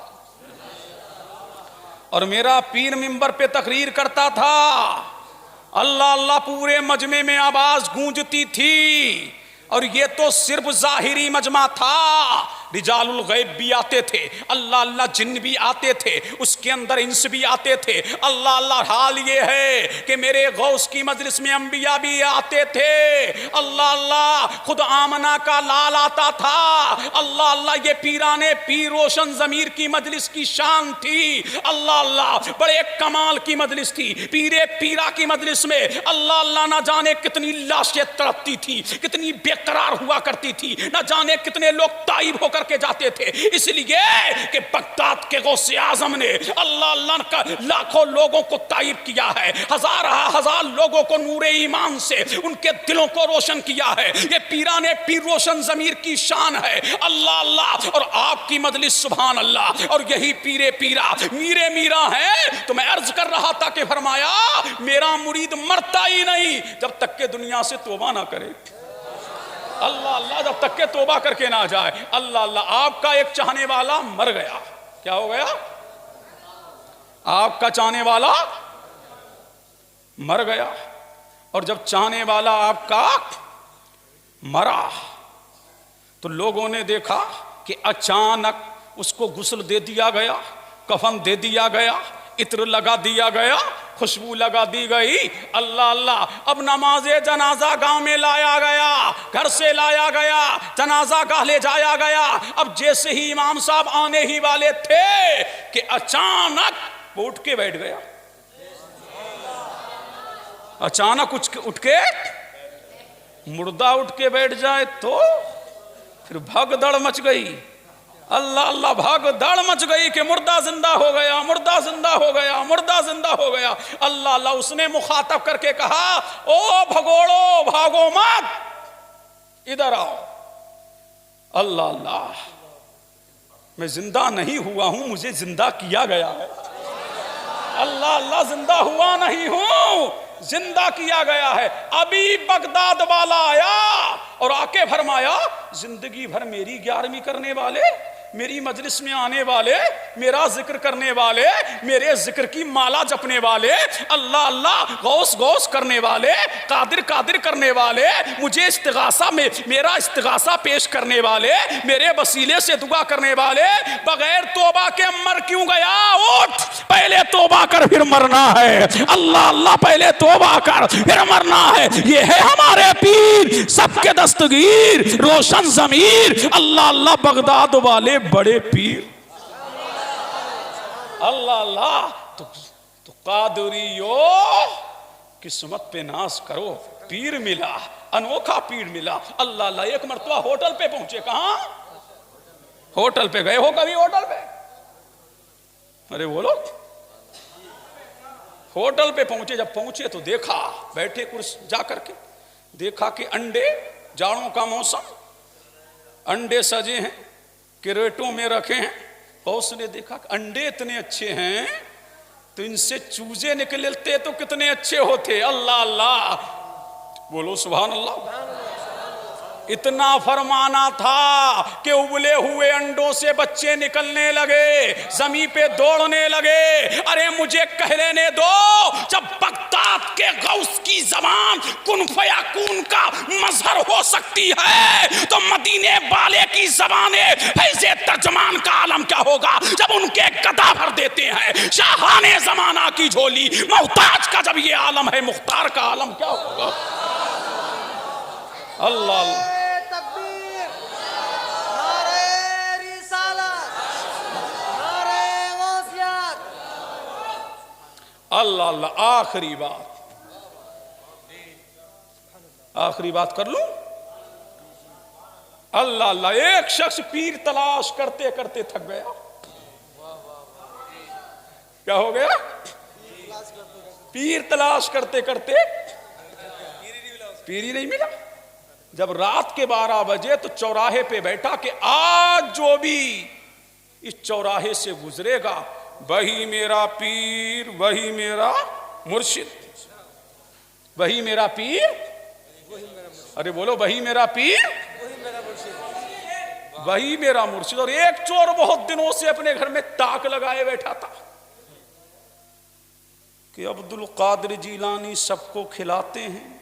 और मेरा पीर मिंबर पे तकरीर करता था, अल्लाह अल्लाह, पूरे मजमे में आवाज गूंजती थी। और ये तो सिर्फ ज़ाहिरी मजमा था, रिजालुल गैब भी आते थे, अल्लाह अल्लाह, जिन्न भी आते थे, उसके अंदर इंस भी आते थे। अल्लाह अल्लाह, हाल ये है कि मेरे गौस की मजलिस में अंबिया भी आते थे। अल्लाह अल्लाह, खुद आमना का लाल आता था। अल्लाह अल्लाह, ये पीराने पीर रोशन ज़मीर की मजलिस की शान थी। अल्लाह अल्लाह, बड़े कमाल की मजलिस थी। पीरे पीरा की मजलिस में अल्लाह अल्लाह, ना जाने कितनी लाशें तड़पती थी, कितनी बेकरार हुआ करती थी, ना जाने कितने लोग ताइब होकर के जाते थे। इसलिए कि बगदाद के गौसे आजम ने अल्लाह अल्लाह का लाखों लोगों को ताइब किया है, हजार लोगों को नूरे ईमान से उनके दिलों को रोशन किया है। ये पीराने पीर रोशन ज़मीर की शान है। अल्लाह अल्लाह, और आपकी मजलिस सुभान अल्लाह, और यही पीरे पीरा मीरे मीरा है। तो मैं अर्ज कर रहा था कि फरमाया मेरा मुरीद मरता ही नहीं जब तक के दुनिया से तौबा ना करे। अल्लाह अल्लाह, जब तक के तौबा करके ना जाए। अल्लाह अल्लाह, आपका एक चाहने वाला मर गया, क्या हो गया? आपका चाहने वाला मर गया, और जब चाहने वाला आपका मरा तो लोगों ने देखा कि अचानक उसको गुस्ल दे दिया गया, कफन दे दिया गया, इत्र लगा दिया गया, खुशबू लगा दी गई। अल्लाह अल्लाह। अब नमाजे जनाजा गांव में लाया गया, घर से लाया गया, जनाजा गाह ले जाया गया। अब जैसे ही इमाम साहब आने ही वाले थे कि अचानक वो उठ के बैठ गया। अचानक उठ के मुर्दा उठ के बैठ जाए तो फिर भगदड़ मच गई। अल्लाह अल्लाह। भगदड़ मच गई कि मुर्दा जिंदा हो गया, मुर्दा जिंदा हो गया, मुर्दा जिंदा हो गया। अल्लाह अल्लाह। उसने मुखातब करके कहा, ओ भगोड़ो, भागो मत, इधर आओ। अल्लाह अल्लाह। मैं जिंदा नहीं हुआ हूं, मुझे जिंदा किया गया है। अल्लाह अल्लाह। जिंदा हुआ नहीं हूं, जिंदा किया गया है। अभी बगदाद वाला आया और आके फरमाया, जिंदगी भर मेरी 11वीं करने वाले, मेरी मजलिस में आने वाले, मेरा जिक्र करने वाले, मेरे जिक्र की माला जपने वाले, अल्लाह अल्लाह, गौस गौस करने वाले, कादिर कादिर करने वाले, मुझे इस्तिगासा में मेरा इस्तिगासा पेश करने वाले, मेरे वसीले से दुआ करने वाले, बगैर तौबा के मर क्यों गया? उठ, पहले तौबा कर फिर मरना है। अल्लाह अल्लाह। पहले तौबा कर फिर मरना है। ये है हमारे पीर, सबके दस्तगीर, रोशन जमीर, अल्लाह अल्लाह। बगदाद वाले बड़े पीर। अल्लाह अल्लाह। तो कादरियो, किस्मत पे नाज करो, पीर मिला, अनोखा पीर मिला। अल्लाह अल्लाह। एक मरतबा होटल पे पहुंचे। कहां? होटल पे गए हो कभी? होटल पे? अरे बोलो। होटल पे पहुंचे। जब पहुंचे तो देखा, बैठे कुर्सी जा करके देखा कि अंडे, जाड़ों का मौसम, अंडे सजे हैं, क्रेटों में रखे हैं। और उसने देखा कि अंडे इतने अच्छे हैं तो इनसे चूजे निकलते तो कितने अच्छे होते। अल्लाह अल्लाह। बोलो सुभान अल्लाह। इतना फरमाना था कि उबले हुए अंडों से बच्चे निकलने लगे, जमीन पे दौड़ने लगे। अरे मुझे कह लेने दो, जब बगदाद के गौस की जबान कुन फयाकून का मजहर हो सकती है तो मदीने वाले की जबाने फैज़े तर्जमान का आलम क्या होगा जब उनके गदा भर देते हैं। शाहाने जमाना की झोली मोहताज का जब ये आलम है, मुख्तार का आलम क्या होगा? अल्लाह अल्लाह। तकबीर, नारे रिसालत, नारे गौसियत। अल्लाह अल्लाह। आखिरी बात कर लूं। अल्लाह अल्लाह। एक शख्स पीर तलाश करते करते थक गया। क्या हो गया? पीर तलाश करते करते पीर ही नहीं मिला। जब रात के 12 बजे तो चौराहे पे बैठा कि आज जो भी इस चौराहे से गुजरेगा वही मेरा पीर, वही मेरा मुर्शिद, वही मेरा पीर। अरे बोलो, वही मेरा पीर, वही मेरा मुर्शिद। और एक चोर बहुत दिनों से अपने घर में ताक लगाए बैठा था कि अब्दुल कादिर जीलानी सबको खिलाते हैं,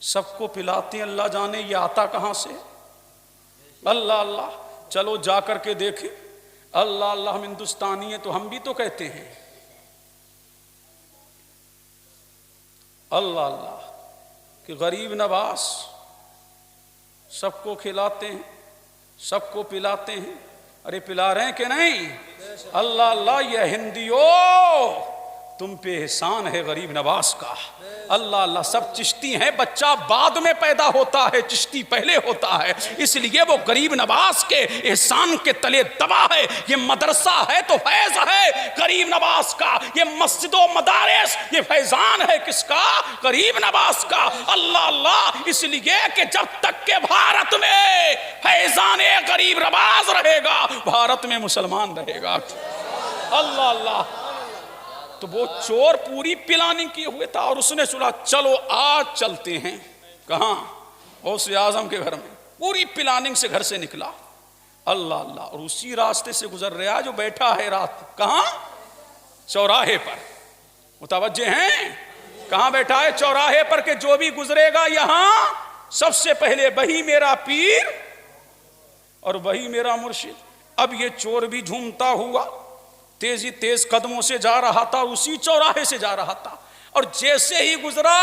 सबको पिलाते हैं, अल्लाह जाने ये आता कहां से। अल्लाह अल्लाह। चलो जा करके देखें। अल्लाह अल्लाह। हम हिंदुस्तानी है तो हम भी तो कहते हैं अल्लाह अल्लाह कि गरीब नवाज सबको खिलाते हैं, सबको पिलाते हैं। अरे पिला रहे हैं कि नहीं? अल्लाह अल्लाह। ये हिंदियों, तुम पे एहसान है गरीब नवाज का। अल्लाह अल्लाह। सब चिश्ती हैं, बच्चा बाद में पैदा होता है, चिश्ती पहले होता है, इसलिए वो गरीब नवाज के एहसान के तले दबा है। ये मदरसा है तो फैज है गरीब नवाज का, ये मस्जिदों मदारिस ये फैजान है किसका? गरीब नवाज का। अल्लाह अल्लाह। इसलिए कि जब तक के भारत में फैजान गरीब नवाज रहेगा, भारत में मुसलमान रहेगा। अल्लाह अल्लाह। तो वो चोर पूरी प्लानिंग किए हुए था और उसने सुना चलो आज चलते हैं। कहां? गौसे आजम के घर में। पूरी प्लानिंग से घर से निकला। अल्लाह अल्लाह। और उसी रास्ते से गुजर रहा जो बैठा है रात। कहां? चौराहे पर। मुतवज्जे हैं? कहां बैठा है? चौराहे पर के जो भी गुजरेगा यहां सबसे पहले वही मेरा पीर और वही मेरा मुर्शिद। अब ये चोर भी झूमता हुआ तेज कदमों से जा रहा था, उसी चौराहे से जा रहा था, और जैसे ही गुजरा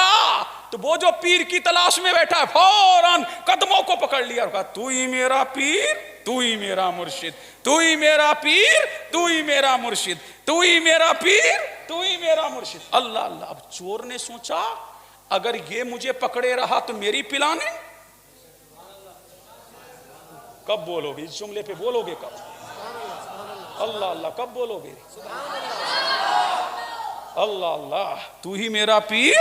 तो वो जो पीर की तलाश में बैठा है फौरन कदमों को पकड़ लिया और कहा, तू ही मेरा पीर, तू ही मेरा मुर्शिद, तू ही मेरा पीर, तू ही मेरा मुर्शिद, तू ही मेरा पीर, तू ही मेरा मुर्शिद। अल्लाह अल्लाह। अब चोर ने सोचा अगर ये मुझे पकड़े रहा तो मेरी पिलाने कब बोलोगे? इस जुमले पे बोलोगे कब? अल्लाह अल्लाह। कब बोलोगे? अल्लाह अल्लाह। तू ही मेरा पीर,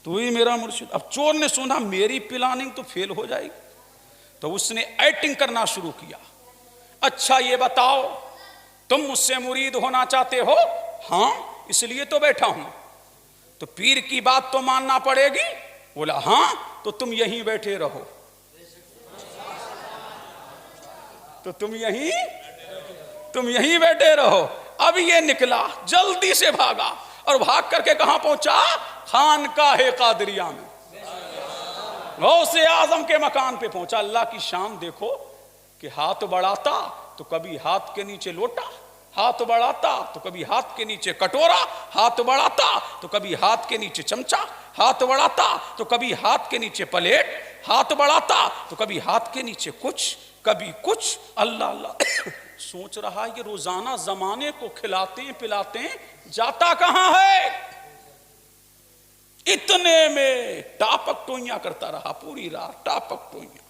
तू ही मेरा मुर्शिद। अब चोर ने सुना मेरी प्लानिंग तो फेल हो जाएगी, तो उसने एक्टिंग करना शुरू किया। अच्छा ये बताओ तुम मुझसे मुरीद होना चाहते हो? हाँ इसलिए तो बैठा हूं। तो पीर की बात तो मानना पड़ेगी? बोला हाँ। तो तुम यहीं बैठे रहो, तो तुम यहीं बैठे रहो। अब ये निकला, जल्दी से भागा और भाग करके कहां पहुंचा? खानकाहे कादरिया में, गौसे आजम के मकान पे पहुंचा। अल्लाह की शान देखो कि हाथ बढ़ाता तो कभी हाथ के नीचे लोटा, हाथ बढ़ाता तो कभी हाथ के नीचे कटोरा, हाथ बढ़ाता तो कभी हाथ के नीचे चमचा, हाथ बढ़ाता तो कभी हाथ के नीचे प्लेट, हाथ बढ़ाता तो कभी हाथ के नीचे कुछ, कभी कुछ। अल्लाह अल्लाह। सोच रहा है ये रोजाना जमाने को खिलाते हैं पिलाते हैं, जाता कहां है? इतने में टापक टोइयां करता रहा पूरी रात, टापक टोइयां।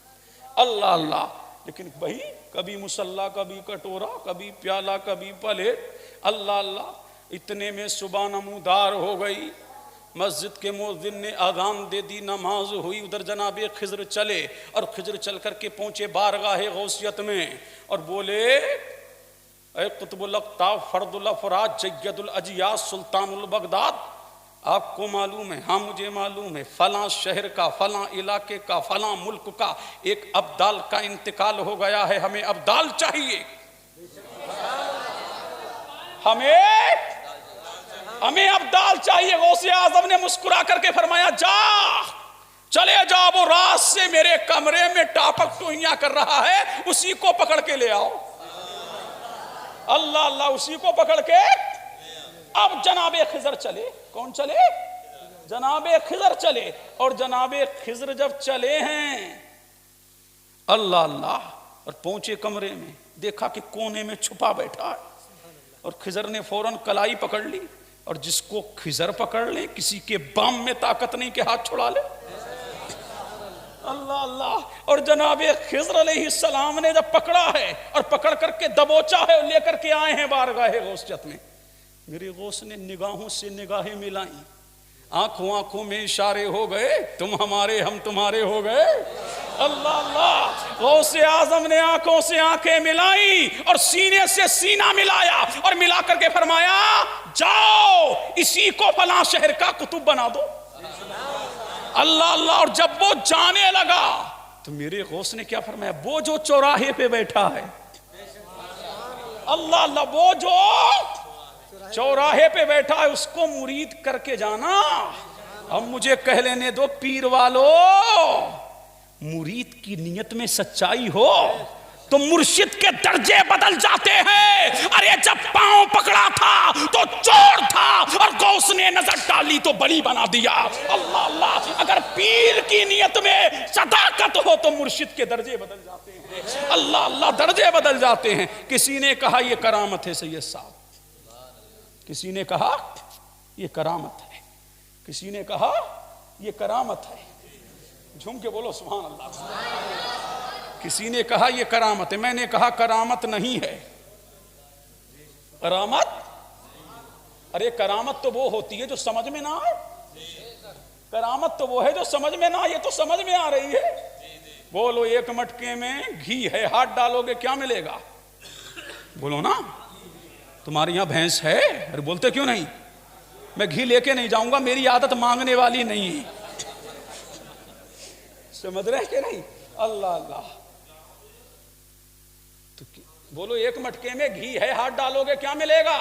अल्लाह अल्लाह। लेकिन भाई कभी मुसल्ला, कभी कटोरा, कभी प्याला, कभी प्लेट। अल्लाह अल्लाह। इतने में सुबह नमूदार हो गई, मस्जिद के मुअज्जिन ने आज़ान दे दी, नमाज हुई। उधर जनाबे खिज़्र चले और खिज़्र चल करके पहुंचे बारगाहे गौसियत में और बोले, ऐ कुतुबुल अक़ताब, फर्दुल अफ़राद, जय्यदुल अजियास, सुल्तानुल बगदाद, आपको मालूम है? हाँ मुझे मालूम है। फलां शहर का, फलां इलाके का, फलां मुल्क का एक अब्दाल का इंतकाल हो गया है, हमें अब्दाल चाहिए, हमें अब्दाल चाहिए। गौसे आज़म ने मुस्कुरा करके फरमाया, जा चले जाओ, वो रात से मेरे कमरे में टापक टोइयां कर रहा है, उसी को पकड़ के ले आओ। अल्लाह अल्लाह। उसी को पकड़ के। अब जनाबे खिज़्र चले। कौन चले? जनाबे खिज़्र चले। और जनाबे खिज़्र जब चले हैं, अल्लाह अल्लाह, और पहुंचे कमरे में, देखा कि कोने में छुपा बैठा है। और खिज़्र ने फौरन कलाई पकड़ ली, और जिसको खिज़्र पकड़ ले किसी के बाम में ताकत नहीं कि हाथ छुड़ा ले। अल्लाह अल्लाह। और जनाबे खिज़्र अलैहिस्सलाम ने जब पकड़ा है और पकड़ करके दबोचा है और लेकर के आए हैं बारगाहे गौसियत में, मेरे गौस ने निगाहों से निगाहें मिलाई, आंखों आंखों में इशारे हो गए, तुम हमारे हम तुम्हारे हो गए। अल्लाह अल्लाह। गौसे आज़म ने आंखों से आंखें मिलाई और सीने से सीना मिलाया और मिला करके फरमाया, जाओ इसी को फलां शहर का कुतुब बना दो। अल्लाह अल्लाह। और जब वो जाने लगा तो मेरे गौस ने क्या फरमाया? वो जो चौराहे पे बैठा है, अल्लाह अल्लाह, वो जो चौराहे पे बैठा है उसको मुरीद करके जाना। अब मुझे कह लेने दो पीर वालों, मुरीद की नियत में सच्चाई हो तो मुर्शिद के दर्जे बदल जाते हैं। अरे जब पांव पकड़ा था तो चोर था और गौस ने नजर डाली तो बली बना दिया। अल्लाह अल्लाह। अगर पीर की नियत में सदाकत हो तो मुर्शिद के दर्जे बदल जाते हैं। अल्लाह अल्लाह। दर्जे बदल जाते हैं। किसी ने कहा यह करामत है सैयद साहब, किसी ने कहा यह करामत है, किसी ने कहा यह करामत है। झूम के बोलो सुभान अल्लाह। किसी ने कहा यह करामत है, मैंने कहा करामत नहीं है। करामत, अरे करामत तो वो होती है जो समझ में ना आए। करामत तो वो है जो समझ में ना आए, ये तो समझ में आ रही है। बोलो एक मटके में घी है, हाथ डालोगे क्या मिलेगा? बोलो ना। तुम्हारे यहां भैंस है? अरे बोलते क्यों नहीं? मैं घी लेके नहीं जाऊंगा, मेरी आदत मांगने वाली नहीं है। समझ रहे कि नहीं? अल्लाह अल्लाह। तो बोलो एक मटके में घी है, हाथ डालोगे क्या मिलेगा?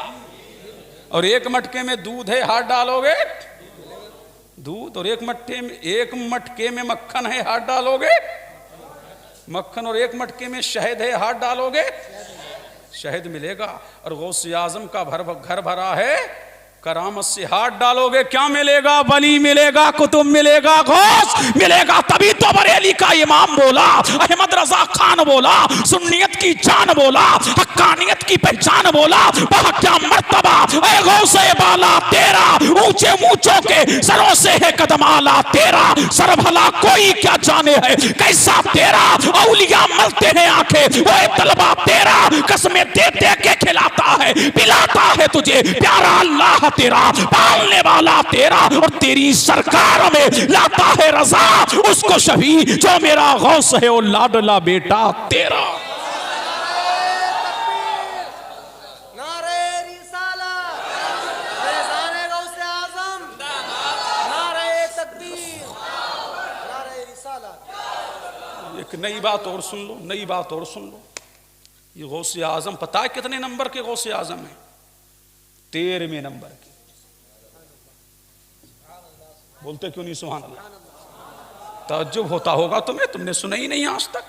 और एक मटके में दूध है, हाथ डालोगे दूध, और एक मटके में मक्खन है, हाथ डालोगे मक्खन, और एक मटके में शहद है, हाथ डालोगे शहद मिलेगा। और गौसे आजम का घर भरा है करामत से, हाथ डालोगे क्या मिलेगा? वली मिलेगा, कुतुब मिलेगा, गौस मिलेगा। तभी तो बरेली का इमाम बोला, अहमद रजा खान बोला, सुन्नियत की जान बोला, हक्कानियत की पहचान बोला, वह क्या मर्तबा ऐ गौसे बाला तेरा, ऊंचे मूंचों के सरों से है कदम आला तेरा, सर भला कोई क्या जाने है कैसा तेरा, औलिया मलते हैं आंखें वो तलबा तेरा, कसमें दे दे के खिलाता है पिलाता है तुझे प्यारा अल्लाह तेरा, पालने वाला तेरा, और तेरी सरकार में लाता है रजा उसको शफी जो मेरा गौस है, वो लाडला बेटा तेरा। नारे रिसालत, फैज़ाने गौसे आज़म, नारे तकबीर, नारे रिसालत। एक नई बात और सुन लो, नई बात और सुन लो। ये गौसे आजम पता है कितने नंबर के गौसे आजम है? 13वें नंबर की। बोलते क्यों नहीं सुभान अल्लाह? ताज्जुब होता होगा तुम्हें, तुमने सुना ही नहीं आज तक।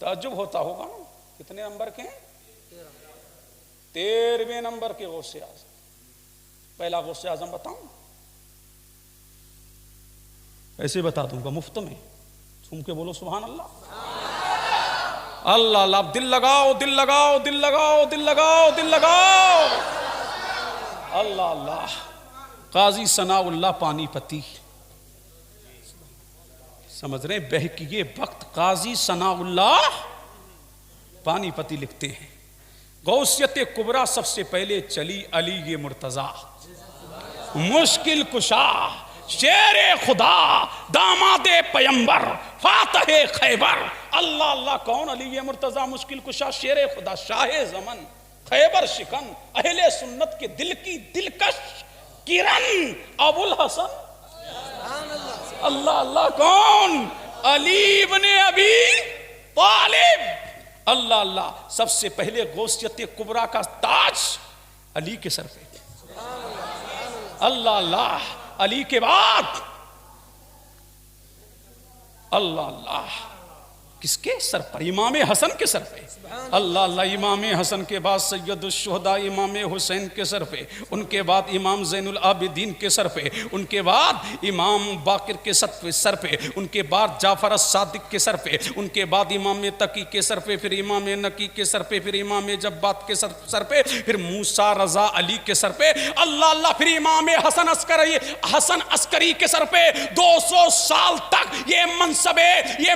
ताज्जुब होता होगा ना, कितने नंबर के हैं? 13वें नंबर के गौसे आजम। पहला गौसे आजम बताऊं? ऐसे बता दूंगा मुफ्त में, सुन के बोलो सुभान अल्लाह। अल्लाह अल्लाह, दिल लगाओ दिल लगाओ दिल लगाओ दिल लगाओ दिल लगाओ। अल्लाह अल्लाह। काजी सनाउल्लाह पानीपती, समझ रहे? बहकिए वक्त काजी सनाउल्लाह पानीपती लिखते हैं, गौसियत कुबरा सबसे पहले चली अली ये मुर्तजा, मुश्किल कुशा शेरे खुदा दामादे पैगंबर फातहे खैबर। अल्लाह अल्लाह कौन? अली ये मुर्तजा मुश्किल कुशा शेरे खुदा शाहे ज़मन खैबर शिकन अहले सुन्नत के दिल की दिलकश किरण अबुल हसन। अल्लाह अल्लाह कौन? अली इब्ने अबी तालिब। अल्लाह अल्लाह, सबसे पहले गौसियत कुबरा का ताज अली के सर पे। अल्लाह अल्लाह, अली के बाद अल्लाह अल्लाह किसके सर पर? इमाम हसन के सर पे। अल्लाह अल्लाह, इमाम हसन के बाद सैयदुश्शुहदा इमाम हुसैन के सर पे, उनके बाद इमाम ज़ैनुल आबिदीन के सर पे, उनके बाद इमाम बाकिर के सर पे, उनके बाद जाफर अस-सादिक के सर पे, उनके बाद इमाम तकी के सर पे, फिर इमाम नकी के सर पे, फिर इमाम जब्बात के सर पे, फिर मूसा रजा अली के सर पे। अल्लाह अल्लाह, फिर इमाम हसन अस्करी के सर पे। 200 साल तक ये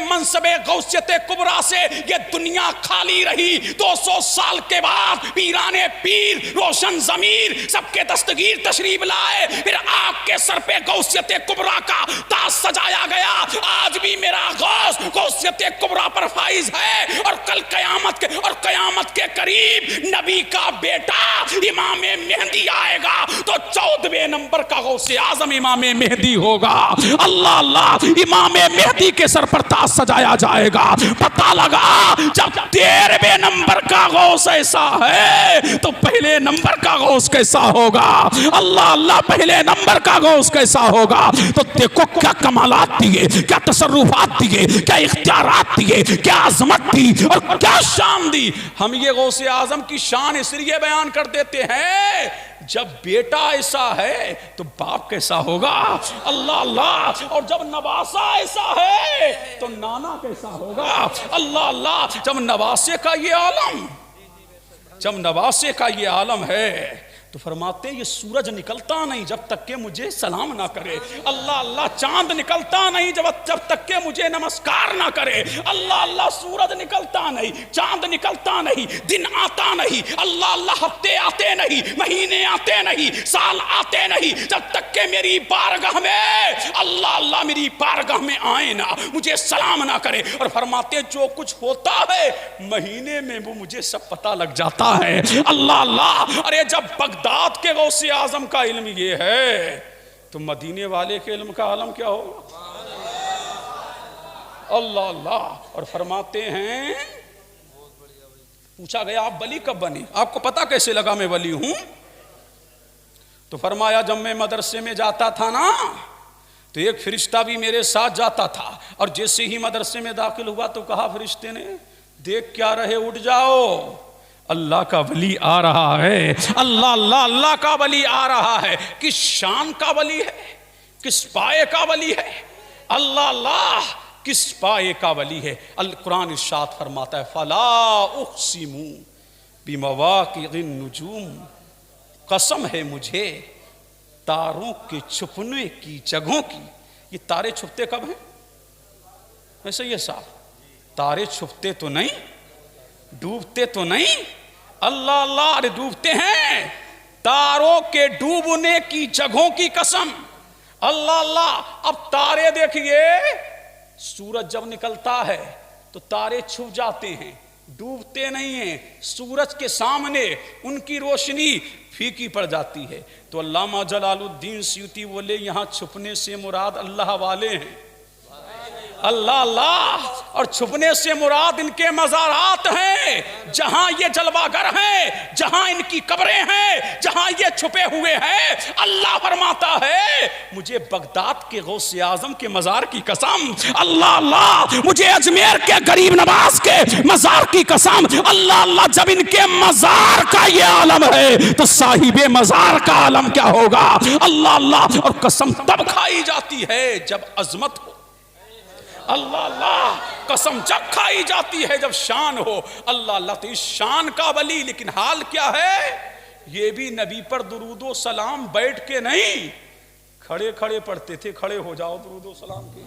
मनसबे गौसियत कुबरा से ये दुनिया खाली रही। 200 साल के बाद पीराने पीर रोशन जमीर सबके दस्तगीर तशरीफ लाए, फिर आपके सर पे गौसियत कुबरा का ताज सजाया गया। आज भी मेरा गौस गौसियत कुबरा पर फाइज है, और कल कयामत के करीब नबी का बेटा इमाम मेहदी आएगा, तो 14वें नंबर का गौसे आजम इमाम मेहदी होगा। अल्लाह अल्लाह, इमाम मेहदी के सर पर ताज सजाया जाएगा। पता लगा जब 13वें नंबर का गौस ऐसा है, तो पहले नंबर का गौस कैसा होगा? अल्लाह अल्लाह, पहले नंबर का गौस कैसा होगा? तो देखो क्या कमालात दिए, क्या तसर्रुफात दिए, क्या इख्तियारात दिए, क्या अजमत दी और क्या शान दी। हम ये गौसे आजम की शान इसलिए बयान कर देते हैं, जब बेटा ऐसा है तो बाप कैसा होगा? अल्लाह अल्लाह। और जब नवासा ऐसा है तो नाना कैसा होगा? अल्लाह अल्लाह। जब नवासे का ये आलम है तो फरमाते ये सूरज निकलता नहीं जब तक के मुझे सलाम ना करे। अल्लाह अल्लाह, चांद निकलता नहीं जब तक के मुझे नमस्कार ना करे। अल्लाह अल्लाह, सूरज निकलता नहीं, चांद निकलता नहीं, दिन आता नहीं। अल्लाह अल्लाह, हफ्ते आते नहीं, महीने आते नहीं, साल आते नहीं जब तक के मेरी बारगाह में अल्लाह अल्लाह मेरी बारगाह में आए ना, मुझे सलाम ना करे। और फरमाते जो कुछ होता है महीने में वो मुझे सब पता लग जाता है। अल्लाह अल्लाह। अरे जब बगदाद के गौसे आजम का इल्म ये है, तो मदीने वाले के इल्म का आलम क्या होगा? अल्लाह अल्लाह। और फरमाते हैं, पूछा गया आप वली कब बने? आपको पता कैसे लगा मैं वली हूं? तो फरमाया जब मैं मदरसे में जाता था ना तो एक फरिश्ता भी मेरे साथ जाता था, और जैसे ही मदरसे में दाखिल हुआ तो कहा फरिश्ते ने, देख क्या रहे, उठ जाओ, अल्लाह का वली आ रहा है। अल्लाह अल्लाह अल्लाह का वली आ रहा है। किस शान का वली है, किस पाए का वली है, अल्लाह अल्लाह किस पाए का वली है। अल कुरान इरशाद फरमाता है, फला उक़सिमु बिमवाक़िअन नुजूम, कसम है मुझे तारों के छुपने की जगहों की। ये तारे छुपते कब हैं? ऐसे ये साहब, तारे छुपते तो नहीं, डूबते तो नहीं। अल्लाह अल्लाह, अरे डूबते हैं। तारों के डूबने की जगहों की कसम, अल्लाह अल्लाह। अब तारे देखिए, सूरज जब निकलता है तो तारे छुप जाते हैं, डूबते नहीं हैं। सूरज के सामने उनकी रोशनी फीकी पड़ जाती है। तो अल्लामा जलालुद्दीन सयूती बोले, यहां छुपने से मुराद अल्लाह वाले हैं, अल्लाह अल्लाह, और छुपने से मुराद इनके मज़ारात हैं, जहां ये जलवागर हैं, जहां इनकी कब्रें हैं, जहां ये छुपे हुए हैं। अल्लाह फरमाता है, मुझे बगदाद के गौसे आजम के मज़ार की कसम, अल्लाह अल्लाह, मुझे अजमेर के गरीब नवाज के मज़ार की कसम, अल्लाह अल्लाह। जब इनके मज़ार का ये आलम है तो साहिबे मज़ार का आलम क्या होगा, अल्लाह अल्लाह। और कसम तब खाई जाती है जब अजमत हो, अल्लाह अल्लाह। कसम जब खाई जाती है जब शान हो, अल्लाह अल्लाह। तो इस शान का वली, लेकिन हाल क्या है, ये भी नबी पर दुरूदो सलाम बैठ के नहीं, खड़े खड़े पढ़ते थे। खड़े हो जाओ दुरूदो सलाम के।